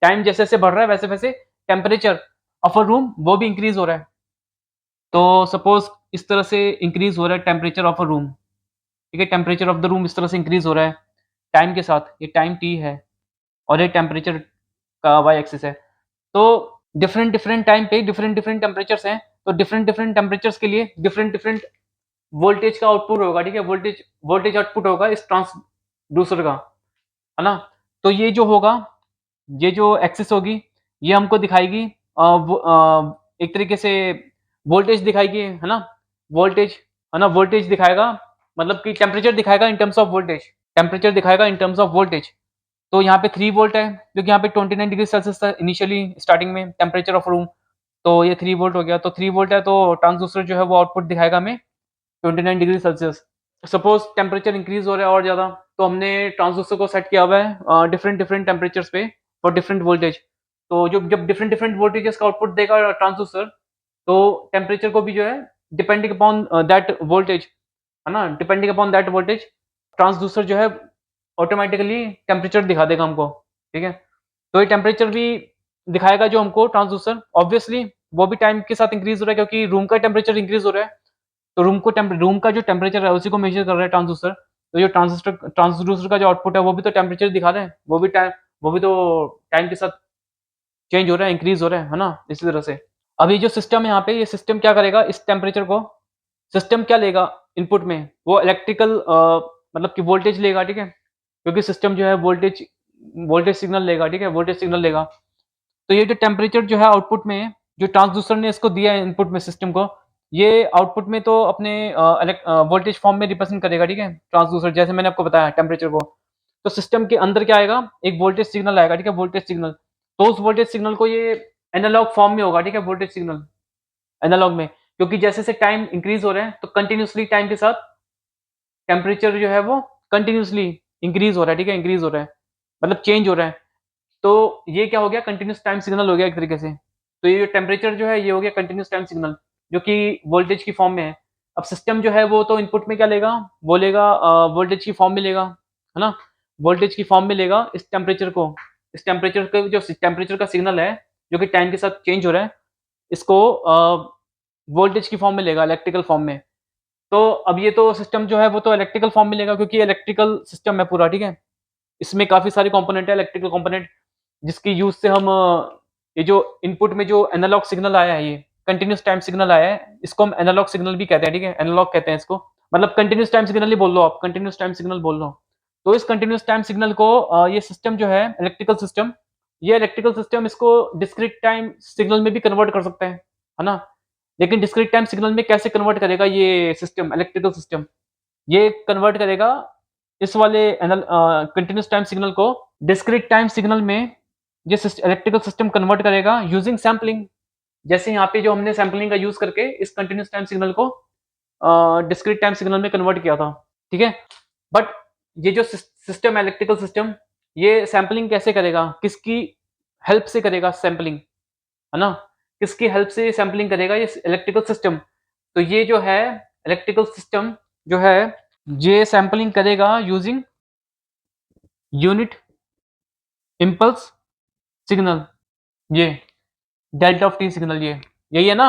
टाइम जैसे जैसे बढ़ रहा है वैसे वैसे टेम्परेचर ऑफ अ रूम वो भी इंक्रीज हो रहा है। तो सपोज इस तरह से इंक्रीज हो रहा है टेम्परेचर ऑफ अ रूम, ठीक है, टेम्परेचर ऑफ द रूम इस तरह से इंक्रीज हो रहा है टाइम के साथ, ये टाइम टी है और ये टेम्परेचर का वाई एक्सिस है। तो डिफरेंट डिफरेंट टाइम पे डिफरेंट डिफरेंट टेम्परेचर्स हैं, तो डिफरेंट डिफरेंट टेम्परेचर्स के लिए डिफरेंट डिफरेंट वोल्टेज का आउटपुट होगा, ठीक है, वोल्टेज वोल्टेज आउटपुट होगा इस ट्रांसड्यूसर का, है ना। तो ये जो होगा, ये जो एक्सिस होगी, ये हमको दिखाएगी एक तरीके से वोल्टेज दिखाएगी, है ना, वोल्टेज, है ना, वोल्टेज दिखाएगा, मतलब कि टेम्परेचर दिखाएगा in terms of voltage, temperature दिखाएगा इन टर्म्स ऑफ वोल्टेज। तो यहाँ पे 3 वोल्ट है, क्योंकि यहाँ पे 29 डिग्री सेल्सियस था इनिशियली स्टार्टिंग में टेम्परेचर ऑफ रूम। तो ये 3 वोल्ट हो गया, तो 3 वोल्ट है, तो ट्रांसड्यूसर जो है वो आउटपुट दिखाएगा हमें 29 degree Celsius. Suppose temperature increase हो रहा है और ज़्यादा, तो हमने ट्रांसड्यूसर को सेट किया हुआ है डिफरेंट डिफरेंट टेम्परेचर्स पे फॉर डिफरेंट वोल्टेज। तो जो जब डिफरेंट डिफरेंट वोल्टेजेस का आउटपुट देगा ट्रांसड्यूसर, तो टेम्परेचर को भी जो है डिपेंडिंग अपॉन दैट वोल्टेज, है ना, depending upon that voltage transducer जो है ऑटोमेटिकली टेम्परेचर दिखा देगा हमको, ठीक है। तो ये टेम्परेचर भी दिखाएगा जो हमको ट्रांसड्यूसर, ऑब्वियसली वो भी टाइम के साथ इंक्रीज हो रहा है क्योंकि रूम का टेम्परेचर इंक्रीज हो रहा है। तो रूम का जो टेम्परेचर है उसी को मेजर कर रहा है ट्रांसड्यूसर। तो जो ट्रांसड्यूसर का जो आउटपुट है वो भी तो टेम्परेचर दिखा रहा है, वो भी तो टाइम के साथ चेंज हो रहा है, इंक्रीज हो रहा है ना, इसी तरह से। अब ये जो सिस्टम है यहाँ पे, ये सिस्टम क्या करेगा, इस टेम्परेचर को सिस्टम क्या लेगा इनपुट में, वो इलेक्ट्रिकल मतलब कि वोल्टेज लेगा, ठीक है, क्योंकि सिस्टम जो है वोल्टेज वोल्टेज सिग्नल लेगा, ठीक है, वोल्टेज सिग्नल लेगा। तो ये जो टेम्परेचर जो है आउटपुट में, जो ट्रांसड्यूसर ने इसको दिया है इनपुट में सिस्टम को, ये आउटपुट में तो अपने वोल्टेज फॉर्म में रिप्रेजेंट करेगा, ठीक है, ट्रांसड्यूसर, जैसे मैंने आपको बताया टेम्परेचर को। तो सिस्टम के अंदर क्या आएगा, एक वोल्टेज सिग्नल आएगा, ठीक है, वोल्टेज सिग्नल। तो उस वोल्टेज सिग्नल को ये एनालॉग फॉर्म में होगा, ठीक है, वोल्टेज सिग्नल एनालॉग में, क्योंकि जैसे जैसे टाइम इंक्रीज हो रहा है तो कंटिन्यूअसली टाइम के साथ टेम्परेचर जो है वो कंटिन्यूअसली इंक्रीज हो रहा है, ठीक है, इंक्रीज हो रहा है, मतलब चेंज हो रहा है। तो ये क्या हो गया, कंटिन्यूअस टाइम सिग्नल हो गया एक तरीके से। तो ये जो टेम्परेचर जो है ये हो गया कंटिन्यूअस टाइम सिग्नल, जो कि वोल्टेज की फॉर्म में है। अब सिस्टम जो है वो तो इनपुट में क्या लेगा, वो लेगा वोल्टेज की फॉर्म में लेगा, है ना, वोल्टेज की फॉर्म में लेगा इस टेम्परेचर को, इस टेम्परेचर का जो टेम्परेचर का सिग्नल है जो कि टाइम के साथ चेंज हो रहा है, इसको वोल्टेज की फॉर्म में लेगा, इलेक्ट्रिकल फॉर्म में। तो अब ये तो सिस्टम जो है वो तो इलेक्ट्रिकल फॉर्म में लेगा, क्योंकि इलेक्ट्रिकल सिस्टम है पूरा, ठीक है। इसमें काफ़ी सारे कंपोनेंट है, इलेक्ट्रिकल कंपोनेंट, जिसकी यूज़ से हम ये जो इनपुट में जो एनालॉग सिग्नल आया है, ये कंटीन्यूअस टाइम सिग्नल आया है, इसको हम एनालॉग सिग्नल भी कहते हैं, ठीक है, एनालॉग कहते हैं इसको। मतलब कंटीन्यूअस टाइम सिग्नल ही बोल लो आप, कंटीन्यूअस टाइम सिग्नल बोल लो। तो इस कंटीन्यूअस टाइम सिग्नल को ये सिस्टम जो है इलेक्ट्रिकल सिस्टम इसको डिस्क्रीट टाइम सिग्नल में भी कन्वर्ट कर सकता है ना? लेकिन डिस्क्रीट टाइम सिग्नल में कैसे कन्वर्ट करेगा ये सिस्टम इलेक्ट्रिकल सिस्टम? ये कन्वर्ट करेगा इस वाले कंटीन्यूअस टाइम सिग्नल को डिस्क्रीट टाइम सिग्नल में ये इलेक्ट्रिकल सिस्टम कन्वर्ट करेगा यूजिंग सैंपलिंग। जैसे यहाँ पे जो हमने सैंपलिंग का यूज करके इस कंटीन्यूअस टाइम सिग्नल को डिस्क्रीट टाइम सिग्नल में कन्वर्ट किया था, ठीक है? बट ये जो सिस्टम है इलेक्ट्रिकल सिस्टम, ये सैंपलिंग कैसे करेगा? किसकी हेल्प से करेगा सैंपलिंग, है ना? किसकी हेल्प से सैंपलिंग करेगा ये इलेक्ट्रिकल सिस्टम? तो ये जो है इलेक्ट्रिकल सिस्टम जो है ये सैंपलिंग करेगा यूजिंग यूनिट इम्पल्स सिग्नल, ये डेल्टा ऑफ टी सिग्नल, ये यही है ना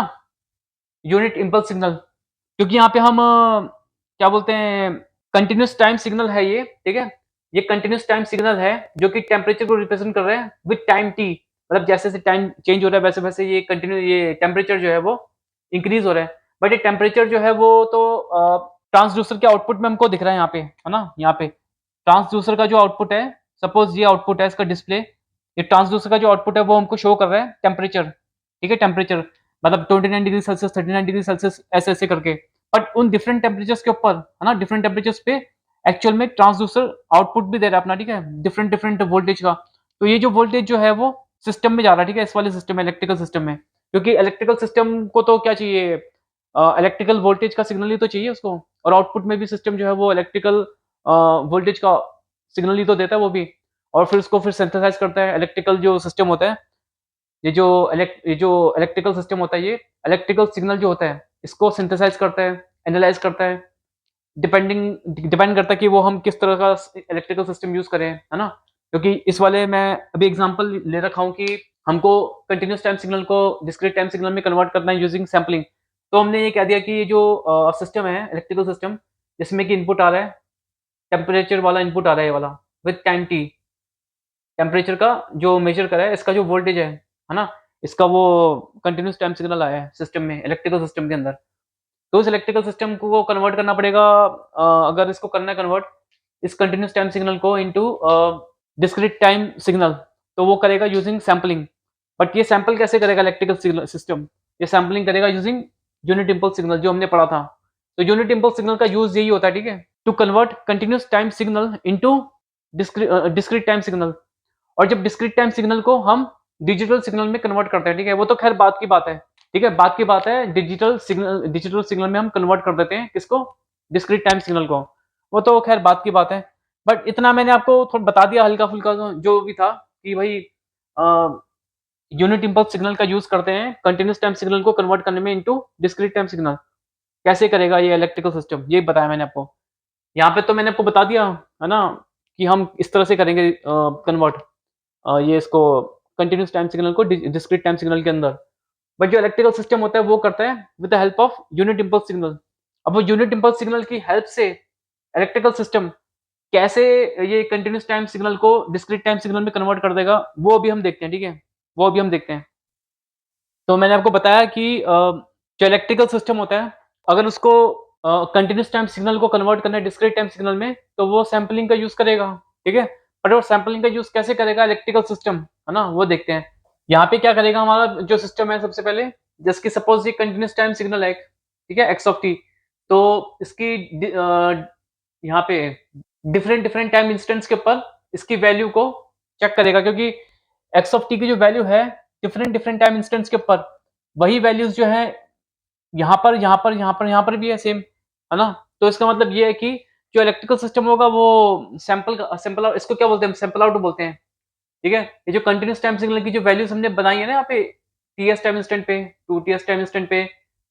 यूनिट इम्पल्स सिग्नल। क्योंकि यहाँ पे हम क्या बोलते हैं कंटिन्यूअस टाइम सिग्नल है ये, ठीक है? ये कंटिन्यूअस टाइम सिग्नल है जो कि टेम्परेचर को रिप्रेजेंट कर रहा है विद टाइम टी, मतलब जैसे जैसे टाइम चेंज हो रहा है वैसे वैसे ये टेम्परेचर जो है वो इंक्रीज हो रहा है। बट ये टेम्परेचर जो है वो तो ट्रांसड्यूसर के आउटपुट में हमको दिख रहा है यहाँ पे, है ना? यहाँ पे ट्रांसड्यूसर का जो आउटपुट है, सपोज ये आउटपुट है इसका डिस्प्ले, ये ट्रांसड्यूसर का जो आउटपुट है वो हमको शो कर रहा है टेम्परेचर, ठीक है? टेम्परेचर मतलब 29 डिग्री सेल्सियस, 39 डिग्री सेल्सियस, ऐसे ऐसे करके। बट उन डिफरेंट टेम्परेचर्स के ऊपर, है ना, डिफरेंट टेम्परेचर्स पे एक्चुअल में ट्रांसड्यूसर आउटपुट भी दे रहा है अपना, ठीक है? डिफरेंट डिफरेंट वोल्टेज का। तो ये जो वोल्टेज जो है वो सिस्टम में जा रहा है, ठीक है? इस वाले सिस्टम में, इलेक्ट्रिकल सिस्टम में, क्योंकि इलेक्ट्रिकल सिस्टम को तो क्या चाहिए, इलेक्ट्रिकल वोल्टेज का सिग्नल ही तो चाहिए उसको, और आउटपुट में भी सिस्टम जो है वो इलेक्ट्रिकल वोल्टेज का सिग्नल ही तो देता है वो भी, और फिर उसको फिर सिंथेसाइज करता है। इलेक्ट्रिकल जो सिस्टम होता है, ये जो इलेक्ट्रिकल सिस्टम होता है, ये इलेक्ट्रिकल सिग्नल जो होता है इसको सिंथेसाइज करता है, एनालाइज करता है, डिपेंड करता है कि वो हम किस तरह का इलेक्ट्रिकल सिस्टम यूज करें, है ना? क्योंकि इस वाले मैं अभी एग्जांपल ले रखा हूँ कि हमको कंटिन्यूअस टाइम सिग्नल को डिस्क्रीट टाइम सिग्नल में कन्वर्ट करना है यूजिंग सैम्पलिंग। तो हमने ये कह दिया कि ये जो सिस्टम है इलेक्ट्रिकल सिस्टम, जिसमें कि इनपुट आ रहा है, टेम्परेचर वाला इनपुट आ रहा है ये वाला विद टाइम टी, टेम्परेचर का जो मेजर करा है, इसका जो वोल्टेज है ना? इसका वो कंटिन्यूअस टाइम सिग्नल आया है सिस्टम में, इलेक्ट्रिकल सिस्टम के अंदर। तो इस इलेक्ट्रिकल सिस्टम को कन्वर्ट करना पड़ेगा, अगर इसको करना है कन्वर्ट इस कंटिन्यूअस टाइम सिग्नल को इनटू डिस्क्रीट टाइम सिग्नल, तो वो करेगा यूजिंग सैंपलिंग। बट ये सैंपल कैसे करेगा इलेक्ट्रिकल सिग्नल सिस्टम? ये सैंपलिंग करेगा यूजिंग यूनिट इम्पल्स सिग्नल, जो हमने पढ़ा था। तो यूनिट इम्पल्स सिग्नल का यूज यही होता है, ठीक है? To convert continuous time signal into discrete time signal. और जब डिस्क्रीट टाइम सिग्नल को हम डिजिटल सिग्नल में कन्वर्ट करते हैं, ठीक है? वो तो खैर बात की बात है, ठीक है? बात की बात है, डिजिटल सिग्नल में हम कन्वर्ट कर देते हैं किसको? डिस्क्रीट टाइम सिग्नल को। वो तो खैर बात की बात है। बट इतना मैंने आपको थोड़ा बता दिया हल्का-फुल्का जो भी था कि भाई यूनिट इम्पल्स सिग्नल का यूज़ करते हैं कंटीन्यूअस टाइम सिग्नल को कन्वर्ट करने में इनटू डिस्क्रीट टाइम सिग्नल। कैसे करेगा ये इलेक्ट्रिकल सिस्टम? ये बताया मैंने आपको। यहाँ पे तो मैंने आपको बता दिया, है ना, कि हम इस तरह से करेंगे कन्वर्ट ये इसको कंटीन्यूअस टाइम सिग्नल को डिस्क्रीट टाइम सिग्नल के अंदर। बट जो इलेक्ट्रिकल सिस्टम होता है वो करता है with the help of unit impulse signal. अब वो यूनिट इम्पल्स सिग्नल की हेल्प से इलेक्ट्रिकल सिस्टम कैसे ये कंटीन्यूअस टाइम सिग्नल को डिस्क्रीट टाइम सिग्नल में कन्वर्ट कर देगा, वो अभी हम देखते हैं, ठीक है? वो अभी हम देखते हैं। तो मैंने आपको बताया कि जो इलेक्ट्रिकल सिस्टम होता है, अगर उसको कंटीन्यूअस टाइम सिग्नल को कन्वर्ट करना है डिस्क्रीट टाइम सिग्नल में, तो वो सैंपलिंग का यूज़ करेगा, ठीक है? बट वो सैंपलिंग का यूज़ कैसे करेगा इलेक्ट्रिकल सिस्टम, है ना? वो देखते हैं। यहाँ पे क्या करेगा हमारा जो सिस्टम है सबसे पहले, जैसे कि सपोज़ ये कंटीन्यूअस टाइम सिग्नल है एक, ठीक है? X of t. तो इसकी यहाँ पे डिफरेंट डिफरेंट टाइम इंस्टेंट्स के ऊपर इसकी वैल्यू को चेक करेगा, क्योंकि एक्स ऑफ टी की जो वैल्यू है डिफरेंट डिफरेंट टाइम इंस्टेंट्स के ऊपर वही वैल्यूज जो है यहाँ पर यहाँ पर यहाँ पर यहाँ पर भी है सेम, है ना? तो इसका मतलब ये है कि जो इलेक्ट्रिकल सिस्टम होगा वो सैंपल इसको क्या बोलते हैं, सैंपल आउट बोलते हैं, ठीक है? ये जो कंटिन्यूअस टाइम सिग्नल की जो वैल्यूज हमने बनाई है ना यहाँ पे, टीएस टाइम इंस्टेंट पे, 2 टीएस टाइम इंस्टेंट पे,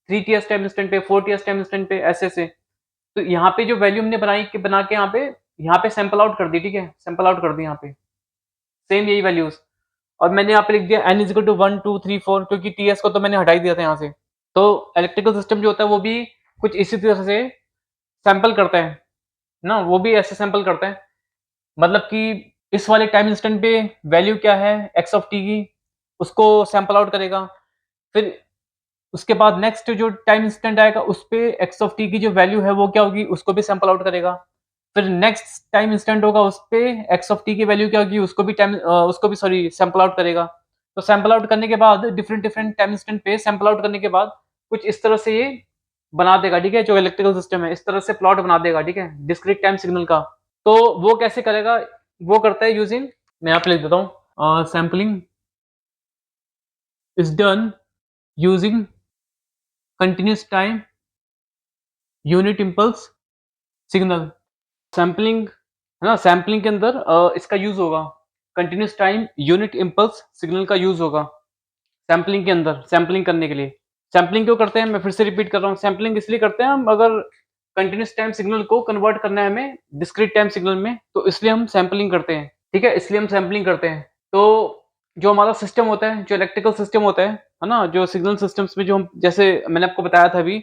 3 टीएस टाइम इंस्टेंट पे, 4 टीएस टाइम इंस्टेंट पे, ऐसे ऐसे। तो यहाँ पे जो वैल्यू हमने बना के यहाँ पे सैंपल आउट कर दी, ठीक है? सैंपल आउट कर दी यहाँ पे सेम यही वैल्यूज, और मैंने यहाँ पे लिख दिया n इज इक्वल टू 1 2 3 4, क्योंकि टीएस को तो मैंने हटा ही दिया था यहाँ से। तो इलेक्ट्रिकल सिस्टम जो होता है वो भी कुछ इसी तरह से सैंपल करता है ना, वो भी ऐसे सैंपल करता है, मतलब कि इस वाले टाइम इंस्टेंट पे वैल्यू क्या है एक्स ऑफ टी की, उसको सैंपल आउट करेगा। फिर उसके बाद नेक्स्ट जो टाइम इंस्टेंट आएगा उस पे एक्स ऑफ टी की जो वैल्यू है वो क्या होगी, उसको भी सैंपल आउट करेगा। फिर नेक्स्ट टाइम इंस्टेंट होगा उस पे एक्स ऑफ टी की वैल्यू क्या होगी, उसको भी सॉरी सैंपल आउट करेगा। तो सैंपल आउट करने के बाद डिफरेंट डिफरेंट टाइम इंस्टेंट पे सैंपल आउट करने के बाद कुछ इस तरह से ये बना देगा, ठीक है? जो इलेक्ट्रिकल सिस्टम है इस तरह से प्लॉट बना देगा, ठीक है? डिस्क्रीट टाइम सिग्नल का। तो वो कैसे करेगा? वो करता है यूजिंग, मैं यहाँ पे लिख देता हूँ, sampling is done using continuous time unit impulse signal. Sampling है ना, सैंपलिंग के अंदर इसका यूज होगा, continuous time unit impulse signal का यूज होगा सैंपलिंग के अंदर, सैंपलिंग करने के लिए। सैंपलिंग क्यों करते हैं, मैं फिर से रिपीट कर रहा हूँ, सैंपलिंग इसलिए करते हैं हम, अगर कंटीन्यूअस टाइम सिग्नल को कन्वर्ट करना है हमें डिस्क्रीट टाइम सिग्नल में, तो इसलिए हम सैंपलिंग करते हैं, ठीक है? इसलिए हम सैंपलिंग करते हैं। तो जो हमारा सिस्टम होता है, जो इलेक्ट्रिकल सिस्टम होता है ना? जो सिग्नल सिस्टम्स में जो हम, जैसे मैंने आपको बताया था अभी,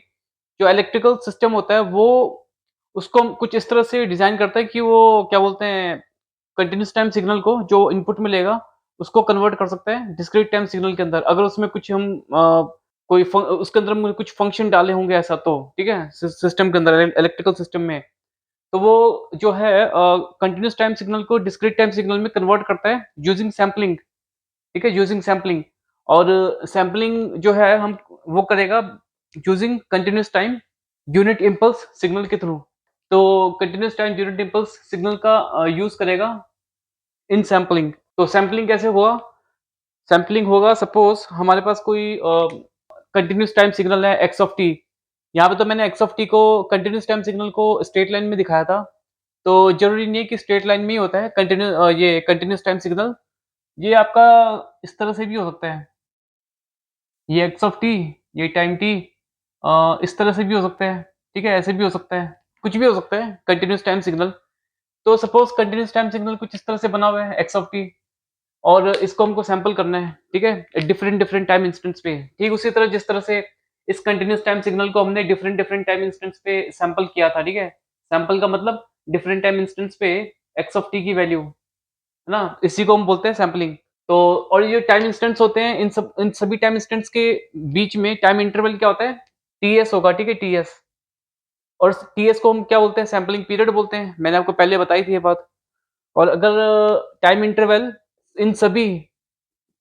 जो इलेक्ट्रिकल सिस्टम होता है वो उसको हम कुछ इस तरह से डिज़ाइन करता है कि वो क्या बोलते हैं, कंटीन्यूअस टाइम सिग्नल को जो इनपुट मिलेगा उसको कन्वर्ट कर सकते हैं डिस्क्रीट टाइम सिग्नल के अंदर। अगर उसमें कुछ हम कोई उसके अंदर हमने कुछ फंक्शन डाले होंगे ऐसा तो, ठीक है? सिस्टम के अंदर इलेक्ट्रिकल सिस्टम में, तो वो जो है कंटीन्यूअस टाइम सिग्नल को डिस्क्रीट टाइम सिग्नल में कन्वर्ट करता है यूजिंग सैंपलिंग, ठीक है? Using sampling. और सैंपलिंग जो है हम वो करेगा using continuous time unit impulse signal के थ्रू। तो continuous time unit impulse signal का यूज़ करेगा इन सैंपलिंग। तो सैंपलिंग कैसे हुआ? सैंपलिंग होगा, सपोज़ हमारे पास कोई कंटीन्यूअस टाइम सिग्नल है एक्स ऑफ टी। यहाँ पे तो मैंने एक्स ऑफ टी को कंटीन्यूअस टाइम सिग्नल को स्ट्रेट लाइन में दिखाया था। तो ज़रूरी नहीं है कि स्ट्रेट लाइन में ही होता है ये कंटीन्यूअस टाइम सिग्नल। ये आपका इस तरह से भी हो सकता है। ये एक्स ऑफ टी, ये टाइम टी इस तरह से भी हो सकता है, ठीक है? ऐसे भी हो सकता है, कुछ भी हो सकता है कंटीन्यूअस टाइम सिग्नल। तो सपोज़ कंटीन्यूअस टाइम सिग्नल कुछ इस तरह से बना हुआ है एक्स ऑफ टी, और इसको हमको सैंपल करना है, ठीक है? डिफरेंट डिफरेंट टाइम इंस्टेंट्स पे। ठीक उसी तरह जिस तरह से इस कंटीन्यूअस टाइम सिग्नल को हमने डिफरेंट डिफरेंट टाइम इंस्टेंट्स पे सैंपल किया था, ठीक है? सैंपल का मतलब डिफरेंट टाइम इंस्टेंट्स पे एक्स ऑफ टी की वैल्यू, है ना? इसी को हम बोलते हैं सैंपलिंग। तो और ये टाइम इंस्टेंट्स होते हैं, इन सभी टाइम इंस्टेंट्स के बीच में टाइम इंटरवल क्या होता है? टीएस होगा, ठीक है? टीएस। और टीएस को हम क्या बोलते हैं? सैंपलिंग पीरियड बोलते हैं। मैंने आपको पहले बताई थी ये बात। और अगर टाइम इंटरवल इन सभी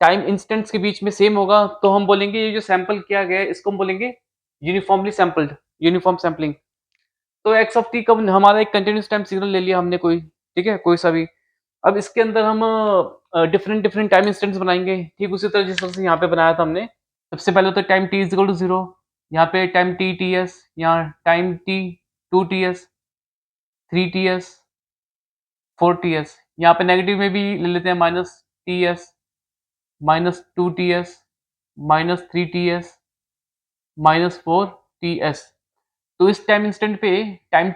टाइम इंस्टेंट्स के बीच में सेम होगा, तो हम बोलेंगे ये जो सैंपल किया गया है इसको हम बोलेंगे यूनिफॉर्मली सैंपल्ड, यूनिफॉर्म सैंपलिंग। तो एक्स ऑफ टी का हमारा एक कंटीन्यूअस टाइम सिग्नल ले लिया हमने कोई, ठीक है? कोई सा भी। अब इसके अंदर हम डिफरेंट डिफरेंट टाइम इंस्टेंट्स बनाएँगे, ठीक उसी तरह जिस तरह से यहाँ पे बनाया था हमने। सबसे पहले तो time t is equal to 0, यहाँ पे टाइम t Ts, यहाँ time t 2 Ts, 3 Ts, 4 Ts, यहाँ पे नेगेटिव में भी ले लेते हैं -Ts, -2 Ts, -3 Ts, -4 Ts। तो इस टाइम इंस्टेंट पे टाइम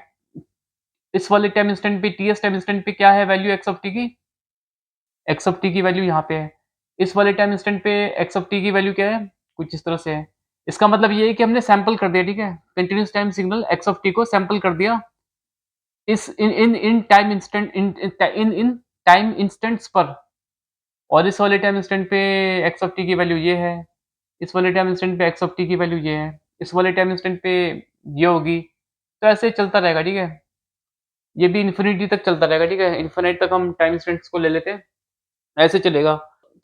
इस वाले टाइम इंस्टेंट पे Ts टाइम इंस्टेंट पे क्या है वैल्यू x ऑफ t की? x ऑफ t की वैल्यू यहाँ पे है। इस वाले टाइम इंस्टेंट पे x ऑफ t की वैल्यू क्या है? कुछ इस तरह से है। इसका मतलब ये है कि हमने सैंपल कर दिया, ठीक है? Continuous time signal x of t को सैंपल कर दिया इस in time instant in time instants पर। और इस वाले टाइम इंस्टेंट पे x ऑफ t की वैल्यू ये है, इस वाले टाइम इंस्टेंट पे x ऑफ t की वैल्यू ये है, इस वाले टाइम इंस्टेंट पे ये होगी। तो ऐसे चलता रहेगा, ठीक है? ये भी इन्फिनिटी तक चलता रहेगा, ठीक है? इन्फिनाइट तक हम टाइम इंस्टेंट्स को ले लेते हैं, ऐसे चलेगा।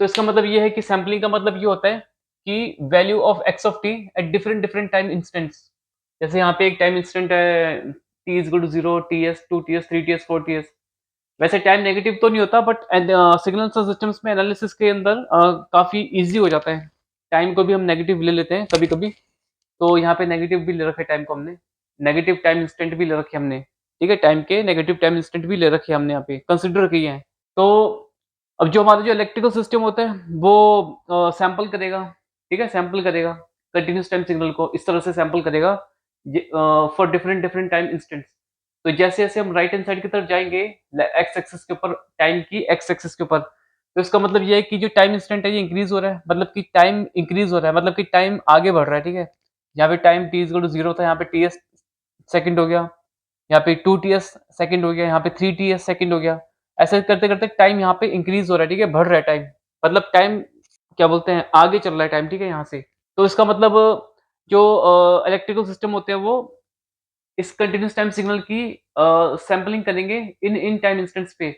तो इसका मतलब ये है कि सैंपलिंग का मतलब ये होता है कि value of x of t at different different time instants. जैसे यहाँ पे एक टाइम इंस्टेंट है t is equal to 0, ts, 2 ts, 3 ts, 4 ts। वैसे टाइम नेगेटिव तो नहीं होता, बट सिग्नल्स और सिस्टम्स में एनालिसिस के अंदर काफ़ी ईज़ी हो जाता है। टाइम को भी हम नेगेटिव ले लेते हैं कभी-कभी। तो यहाँ पे नेगेटिव भी ले रखा है टाइम को हमने, नेगेटिव टाइम इंस्टेंट भी ले रखे हमने, ठीक है? टाइम के नेगेटिव टाइम इंस्टेंट भी ले रखे हमने यहाँ पे, कंसीडर किए हैं। तो अब जो हमारा जो इलेक्ट्रिकल सिस्टम होता है वो सैंपल करेगा, ठीक है? सैंपल करेगा कंटीन्यूअस टाइम सिग्नल को इस तरह से सैंपल करेगा for different different time instants. तो जैसे-जैसे हम राइट हैंड साइड की तरफ जाएँगे एक्स एक्सिस के ऊपर, टाइम की एक्स एक्सिस के ऊपर, तो इसका मतलब ये है कि जो टाइम इंस्टेंट है ये इंक्रीज़ हो रहा है, मतलब कि टाइम इंक्रीज़ हो रहा है, मतलब कि टाइम आगे बढ़ रहा है, ठीक है? यहाँ पे time t is equal to 0 था, यहाँ पे ts सेकंड हो गया, यहाँ पे 2 ts सेकंड हो गया, यहाँ पे 3 ts सेकंड हो गया। ऐसे करते-करते टाइम यहाँ पे इंक्रीज़ हो रहा है, ठीक है? बढ़ रहा है टाइम। मतलब टाइम क्या बोलते हैं, आगे चल रहा है टाइम, ठीक है? यहाँ से। तो इसका मतलब जो इलेक्ट्रिकल सिस्टम होते हैं वो इस कंटीन्यूअस टाइम सिग्नल की सैंपलिंग करेंगे इन इन टाइम इंस्टेंट्स पे।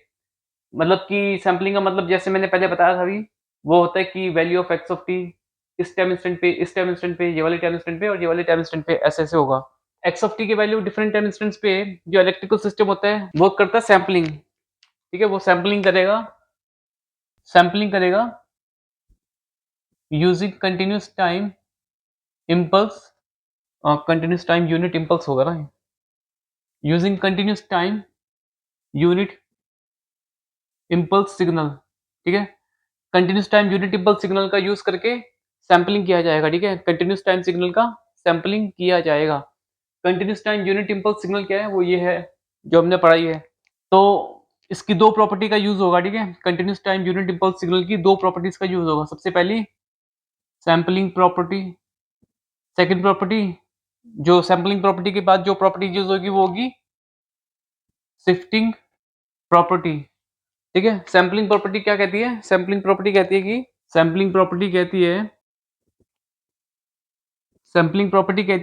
मतलब कि सैंपलिंग का मतलब जैसे मैंने पहले बताया था अभी, वो होता है कि value of x of T इस टाइम इंस्टेंट पे, इस टाइम इंस्टेंट पे, ये वाले टाइम इंस्टेंट पे और ये वाले टाइम इंस्टेंट पे ऐसे-ऐसे होगा। एक्स ऑफ टी की वैल्यू डिफरेंट टाइम इंस्टेंट्स पे जो इलेक्ट्रिकल सिस्टम होता है, वो करता है सैंपलिंग, ठीक है? वो सैंपलिंग करेगा using continuous time impulse continuous time unit impulse होगा ना? Using continuous time unit impulse signal, ठीक है? Continuous time unit impulse signal का यूज़ करके सैंपलिंग किया जाएगा, ठीक है? कंटीन्यूअस टाइम सिग्नल का सैंपलिंग किया जाएगा। Continuous time unit impulse signal क्या है? वो ये है, जो हमने पढ़ाई है। तो इसकी 2 प्रॉपर्टी का यूज़ होगा, ठीक है? Continuous time unit impulse signal की 2 प्रॉपर्टीज़ का यूज़ होगा। सबसे पहली सैंपलिंग प्रॉपर्टी, सेकंड प्रॉपर्टी जो सैंपलिंग प्रॉपर्टी के बाद जो प्रॉपर्टी यूज़ होगी वो होगी शिफ्टिंग प्रॉपर्टी, ठीक है? सैंपलिंग प्रॉपर्टी क्या कहती है? सैंपलिंग प्रॉपर्टी कहती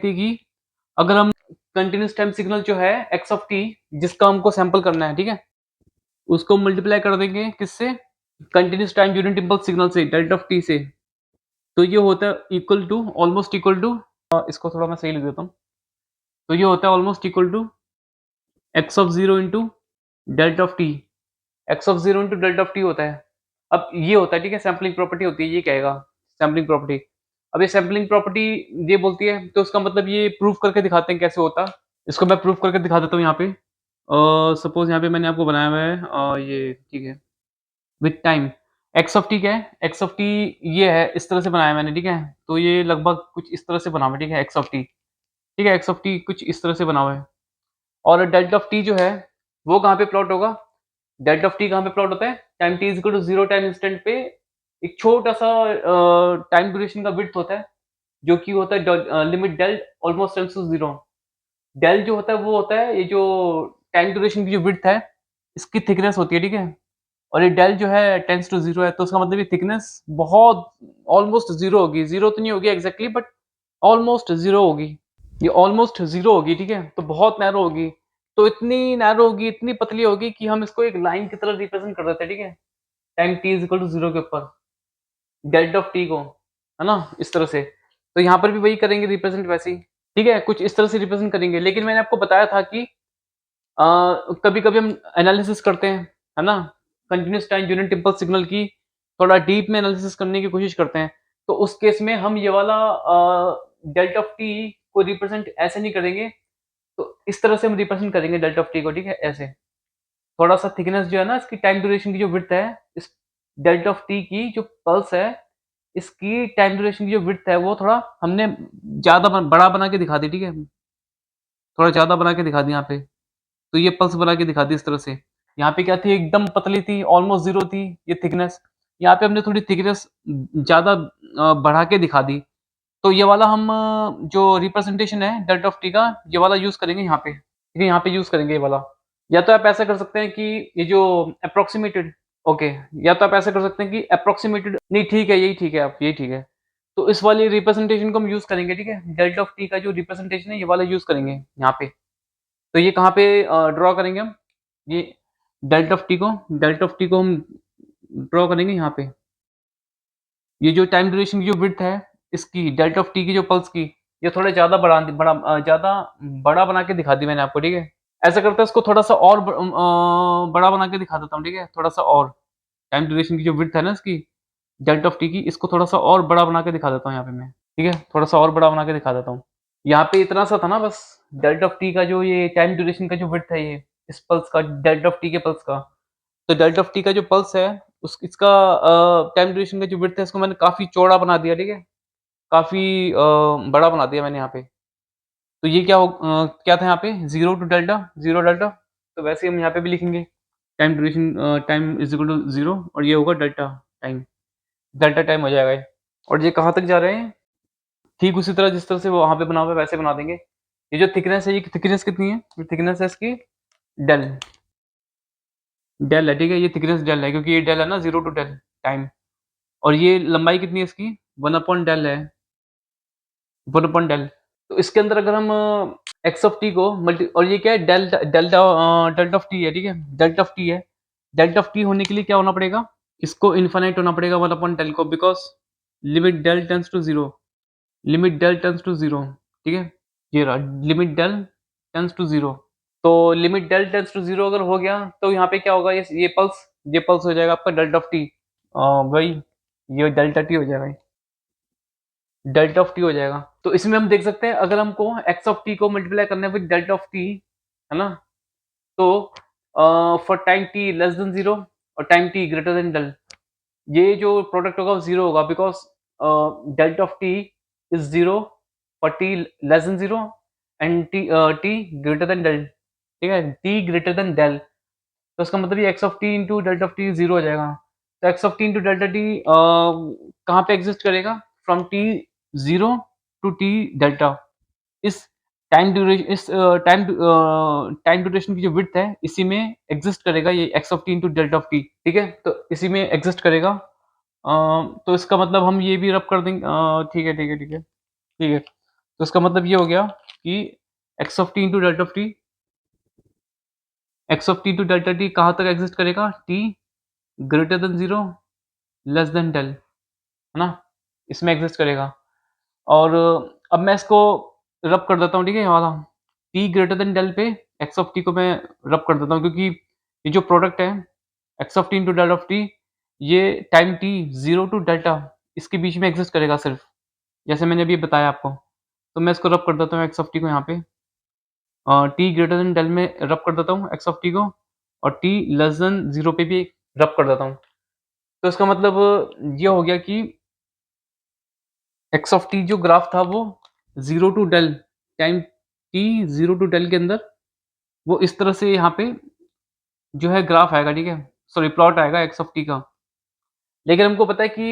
है कि अगर हम कंटीन्यूअस टाइम सिग्नल जो है एक्स ऑफ टी जिसका हमको सैंपल करना है, ठीक है? उसको मल्टीप्लाई कर देंगे किससे? Continuous time unit impulse signal से, डेल्टा ऑफ टी से। तो ये होता है equal to almost equal to इसको थोड़ा मैं सही लिख देता हूँ। तो ये होता है almost equal to x of 0 into delta of t. X of 0 into delta of t होता है। अब ये होता है, ठीक है? सैंपलिंग प्रॉपर्टी होती है, ये कहेगा सैंपलिंग प्रॉपर्टी। अब ये सैंपलिंग प्रॉपर्टी ये बोलती है तो उसका मतलब ये प्रूव करके दिखाते हैं कैसे होता है। इसको मैं प्रूव करके दिखा देता हूँ यहाँ पे। सपोज़ यहाँ पे मैंने आपको बनाया हुआ है ये ठीक है, with time x of T क्या है? एक्स ऑफ टी ये है, इस तरह से बनाया है मैंने, ठीक है? तो ये लगभग कुछ इस तरह से बना हुआ है, ठीक है? एक्स ऑफ टी, ठीक है? एक्स ऑफ टी कुछ इस तरह से बना हुआ है और डेल्टा ऑफ टी जो है, वो कहाँ पे प्लॉट होगा? डेल्टा ऑफ टी कहाँ पे प्लॉट होता है? Time t is equal to 0 time instant पे एक छोटा-सा टाइम ड्यूरेशन का विड्थ होता है, जो कि होता है limit del almost tends to 0। Del जो होता है वो होता है ये जो टाइम ड्यूरेशन की जो विड्थ है, इसकी थिकनेस होती है, ठीक है? और ये डेल जो है टेंड्स टू 0 है, तो उसका मतलब ये थिकनेस बहुत ऑलमोस्ट 0 होगी। 0 तो नहीं होगी एग्ज़ैक्टली बट ऑलमोस्ट 0 होगी। ये ऑलमोस्ट 0 होगी, ठीक है? तो बहुत नैरो होगी। तो इतनी नैरो होगी, इतनी पतली होगी कि हम इसको एक लाइन की तरह रिप्रेज़ेंट कर देते हैं, ठीक है? Time t is equal to 0 के ऊपर, डेल्टा ऑफ t को, है ना? इस तरह से। तो यहाँ पर भी वही करेंगे रिप्रेज़ेंट वैसे ही, ठीक है? कुछ इस तरह से रिप्रेज़ेंट करेंगे। लेकिन मैंने आपको बताया था कि कभी-कभी हम एनालिसिस करते हैं, है ना? Continuous time unit impulse signal की थोड़ा डीप में एनालिसिस करने की कोशिश करते हैं। तो उस केस में हम ये वाला डेल्टा ऑफ t को रिप्रेज़ेंट ऐसे नहीं करेंगे, तो इस तरह से हम रिप्रेज़ेंट करेंगे डेल्टा ऑफ t को, ठीक है? ऐसे। थोड़ा-सा थिकनेस जो है ना इसकी टाइम ड्यूरेशन की जो विड्थ है, इस डेल्टा ऑफ t की जो पल्स है, इसकी टाइम ड्यूरेशन की जो विड्थ है वो थोड़ा हमने ज़्यादा बड़ा बना के दिखा दी, ठीक है? थोड़ा ज़्यादा बना के दिखा दी यहाँ पे। तो ये पल्स बना के दिखा दी इस तरह से। यहाँ पे क्या थी एकदम पतली थी, ऑलमोस्ट 0 थी ये थिकनेस। यहाँ पे हमने थोड़ी थिकनेस ज़्यादा बढ़ा के दिखा दी। तो ये वाला हम जो रिप्रेजेंटेशन है डेल्टा ऑफ टी का, ये वाला यूज़ करेंगे यहाँ पे। ठीक है, यहाँ पे यूज़ करेंगे ये वाला। या तो आप ऐसा कर सकते हैं कि ये जो एप्रोक्सिमेटेड ओके, या तो आप ऐसा कर सकते हैं कि एप्रोक्सिमेटेड नहीं ठीक है, यही ठीक है आप यही ठीक है। तो इस वाली रिप्रेजेंटेशन को हम यूज़ करेंगे, ठीक है? डेल्टा ऑफ टी का जो रिप्रेजेंटेशन है ये वाला यूज़ करेंगे यहाँ पे। तो ये कहाँ पे ड्रॉ करेंगे हम? ये डेल्टा ऑफ टी को हम ड्रॉ करेंगे यहाँ पे। ये जो टाइम ड्यूरेशन की जो विड्थ है, इसकी डेल्टा ऑफ टी की जो पल्स की, ये थोड़ा ज़्यादा ज़्यादा बड़ा बना के दिखा दी मैंने आपको, ठीक है? ऐसा करते हैं इसको थोड़ा-सा और बड़ा बना के दिखा देता हूँ, ठीक है? थोड़ा-सा और टाइम ड्यूरेशन की जो विड्थ है ना इसकी, डेल्टा ऑफ टी की, इसको थोड़ा-सा और बड़ा बना के दिखा देता हूँ यहाँ पे मैं, ठीक है? थोड़ा-सा और बड़ा बना के दिखा देता हूँ। यहाँ पे इतना सा था ना बस, डेल्टा ऑफ टी का जो ये टाइम ड्यूरेशन का जो विड्थ है ये, इस पल्स का, डेल्टा ऑफ टी के पल्स का। तो डेल्टा ऑफ टी का जो पल्स है, उस इसका टाइम ड्यूरेशन का जो विड्थ है, इसको मैंने काफ़ी चौड़ा बना दिया, ठीक है? काफ़ी बड़ा बना दिया मैंने यहाँ पे। तो ये क्या था यहाँ पे 0 टू डेल्टा 0 डेल्टा, तो वैसे ही हम यहाँ पे भी लिखेंगे time duration time is equal to 0 और ये होगा डेल्टा टाइम हो जाएगा ये। और ये कहाँ तक जा रहे हैं? ठीक उसी तरह जिस तरह से वो वहाँ पे बना हुआ है वैसे बना देंगे। ये जो थिकनेस है, ये थिकनेस कितनी है? ये थिकनेस है इसकी डेल, डेल है, ठीक है? ये थिकनेस डेल है क्योंकि ये डेल है ना 0 टू डेल टाइम, और ये लंबाई कितनी है इसकी 1 अपॉन डेल है, 1 अपॉन डेल। तो इसके अंदर अगर हम एक्स ऑफ टी को मल्टी और ये क्या है डेल्टा ऑफ टी है, ठीक है? डेल्टा ऑफ टी है। डेल्टा ऑफ टी होने के लिए क्या होना पड़ेगा? इसको इनफाइनाइट होना पड़ेगा 1 अपॉन डेल को because limit del tends to 0 limit del tends to 0 ठीक है? ये रहा लिमिट डेल टेंड्स टू 0 तो लिमिट डेल टेंड्स टू 0 अगर हो गया तो यहाँ पे क्या होगा ये पल्स हो जाएगा आपका डेल्टा ऑफ टी वही ये डेल्टा टी हो जाएगा ये। डेल्टा ऑफ टी हो जाएगा। तो इसमें हम देख सकते हैं अगर हमको एक्स ऑफ टी को मल्टीप्लाई करना है विद डेल्टा ऑफ टी है ना? तो for time t less than 0 और time t greater than del ये जो प्रोडक्ट होगा वो 0 होगा because delta of t is 0 for t less than 0 and t greater than del ठीक है? टी ग्रेटर देन डेल तो इसका मतलब ये x of t into delta of t 0 हो जाएगा। तो x of t into delta t कहाँ पे एग्ज़िस्ट करेगा? From t 0 to t delta इस टाइम ड्यूरेशन की जो विड्थ है इसी में एग्ज़िस्ट करेगा ये x of t into delta of t ठीक है? तो इसी में एग्ज़िस्ट करेगा। तो इसका मतलब हम ये भी रब कर देंगे ठीक है, ठीक है, ठीक है, ठीक है। तो इसका मतलब ये हो गया कि x of t into delta of t x of t to delta t कहाँ तक एग्ज़िस्ट करेगा? T greater than 0 less than del, है ना? इसमें एग्ज़िस्ट करेगा और अब मैं इसको रब कर देता हूँ, ठीक है? ये वाला टी ग्रेटर देन डेल पे एक्स ऑफ टी को मैं रब कर देता हूँ क्योंकि ये जो प्रोडक्ट है X of t into delta of T ये टाइम टी 0 टू डेल्टा इसके बीच में एग्ज़िस्ट करेगा सिर्फ़, जैसे मैंने अभी बताया आपको। तो मैं इसको रब कर देता हूँ एक्स ऑफ टी को यहाँ पे टी ग्रेटर देन डेल में रब कर देता हूँ एक्स ऑफ टी को और टी लेस देन 0 पे भी रब कर देता हूँ। तो इसका मतलब ये हो गया कि एक्स ऑफ टी जो ग्राफ था वो 0 to del time t 0 to del के अंदर वो इस तरह से यहाँ पे जो है ग्राफ आएगा, ठीक है? सॉरी प्लॉट आएगा एक्स ऑफ टी का। लेकिन हमको पता है कि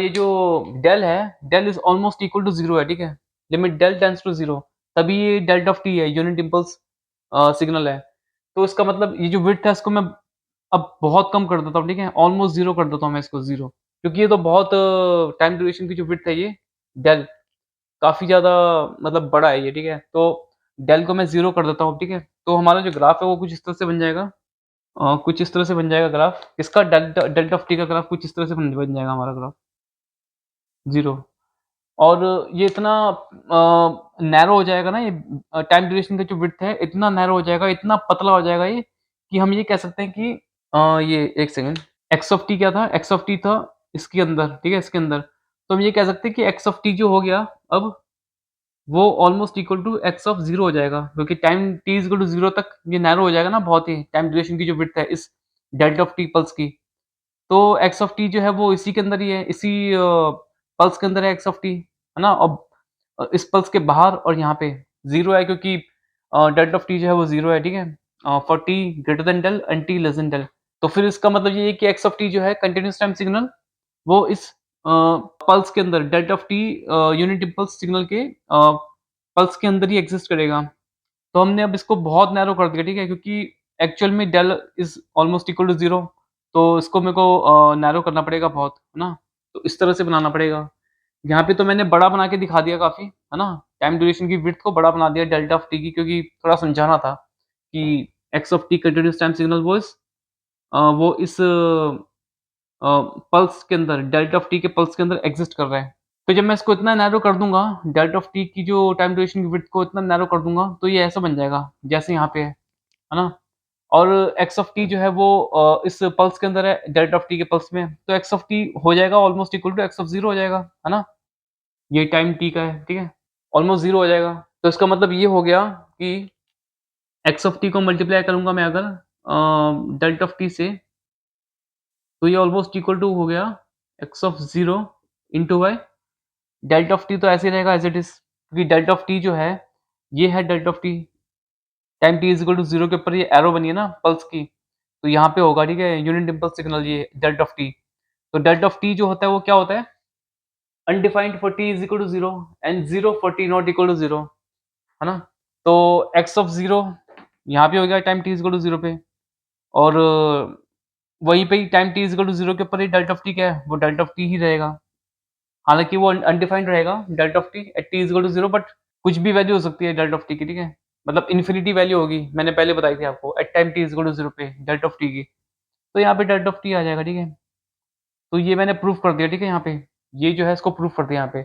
ये जो डेल है, del is almost equal to 0 है, ठीक है? लिमिट डेल टेंड्स टू 0 तभी ये डेल्टा ऑफ टी है, यूनिट इम्पल्स सिग्नल है। तो इसका मतलब ये जो विड्थ है इसको मैं अब बहुत कम कर देता हूँ, ठीक है? ऑलमोस्ट 0 कर देता हूँ मैं इसको 0 क्योंकि ये तो बहुत टाइम ड्यूरेशन की जो विड्थ है ये डेल काफ़ी ज़्यादा मतलब बड़ा है ये, ठीक है? तो डेल को मैं 0 कर देता हूँ, ठीक है? तो हमारा जो ग्राफ है वो कुछ इस तरह से बन जाएगा कुछ इस तरह से बन जाएगा ग्राफ। इसका डेल्टा डेल्टा ऑफ टी का ग्राफ कुछ इस तरह से बन जाएगा हमारा ग्राफ, 0 और ये इतना नैरो हो जाएगा ना ये टाइम ड्यूरेशन का जो विड्थ है इतना नैरो हो जाएगा, इतना पतला हो जाएगा ये कि हम ये कह सकते हैं कि ये 1 सेकंड एक्स ऑफ टी क्या था? एक्स ऑफ टी था इसके अंदर, ठीक है? इसके अंदर। तो हम ये कह सकते हैं कि एक्स ऑफ टी जो हो गया अब वो almost equal to x of 0 हो जाएगा क्योंकि time t is equal to 0 तक ये नैरो हो जाएगा ना बहुत ही टाइम ड्यूरेशन की जो विड्थ है इस डेल्टा ऑफ टी पल्स की। तो एक्स ऑफ टी जो है वो इसी के अंदर ही है, इसी पल्स के अंदर है एक्स ऑफ टी, है ना? अब इस पल्स के बाहर और यहाँ पे 0 है क्योंकि डेल्टा ऑफ टी जो है वो 0 है, ठीक है? For t greater than del and t less than del. तो फिर इसका मतलब ये है कि एक्स ऑफ टी जो है कंटीन्यूअस टाइम सिग्नल वो इस पल्स के अंदर delta of T unit impulse signal के पल्स के अंदर ही एग्ज़िस्ट करेगा। तो हमने अब इसको बहुत नैरो कर दिया, ठीक है? क्योंकि एक्चुअल में del is almost equal to 0 तो इसको मेरे को नैरो करना पड़ेगा बहुत, है ना? तो इस तरह से बनाना पड़ेगा। यहाँ पे तो मैंने बड़ा बना के दिखा दिया काफ़ी, है ना? टाइम ड्यूरेशन की विड्थ को बड़ा बना दिया डेल्टा ऑफ टी की क्योंकि थोड़ा समझाना था कि x of T continuous time signal वो इस पल्स के अंदर डेल्टा ऑफ टी के पल्स के अंदर एग्ज़िस्ट कर रहा है। तो जब मैं इसको इतना नैरो कर दूँगा, डेल्टा ऑफ टी की जो टाइम ड्यूरेशन की विड्थ को इतना नैरो कर दूँगा, तो ये ऐसा बन जाएगा, जैसे यहाँ पे है ना? और एक्स ऑफ टी जो है वो इस पल्स के अंदर है, डेल्टा ऑफ टी के पल्स में, तो एक्स ऑफ टी हो जाएगा almost equal to x of 0 हो जाएगा, है ना? ये टाइम टी का है, ठीक है? ऑलमोस्ट 0 हो जाएगा। तो इसका मतलब ये हो गया कि एक्स ऑफ टी को मल्टीप्लाई करूँगा मैं अगर डेल्टा ऑफ टी से, तो ये ऑलमोस्ट इक्वल टू हो गया x of 0 into y delta of t तो ऐसे ही रहेगा एज़ इट इज़ क्योंकि डेल्टा ऑफ टी जो है, ये है delta of t. Time T is equal to 0 के ऊपर ये एरो बनी है ना पल्स की, तो यहाँ पे होगा ठीक है, यूनिट इम्पल्स सिग्नल ये डेल्टा ऑफ टी। तो डेल्टा ऑफ टी जो होता है वो क्या होता है? Undefined for t is equal to 0 and 0 for t not equal to 0 है ना? तो एक्स ऑफ 0 यहाँ पे हो गया time T is equal to 0 पे और वहीं पे ही time T is equal to 0 के ऊपर ही डेल्टा ऑफ टी क्या है? वो डेल्टा ऑफ टी ही रहेगा। हालाँकि वो अनडिफाइंड रहेगा delta of t at t is equal to 0 but कुछ भी वैल्यू हो सकती है डेल्टा ऑफ टी की, ठीक है? मतलब इन्फिनिटी वैल्यू होगी, मैंने पहले बताई थी आपको at time T is equal to 0 पे डेल्टा ऑफ टी की, तो यहाँ पे डेल्टा ऑफ टी आ जाएगा, ठीक है? तो ये मैंने प्रूफ कर दिया, ठीक है यहाँ पे? ये जो है इसको प्रूफ कर दिया यहाँ पे।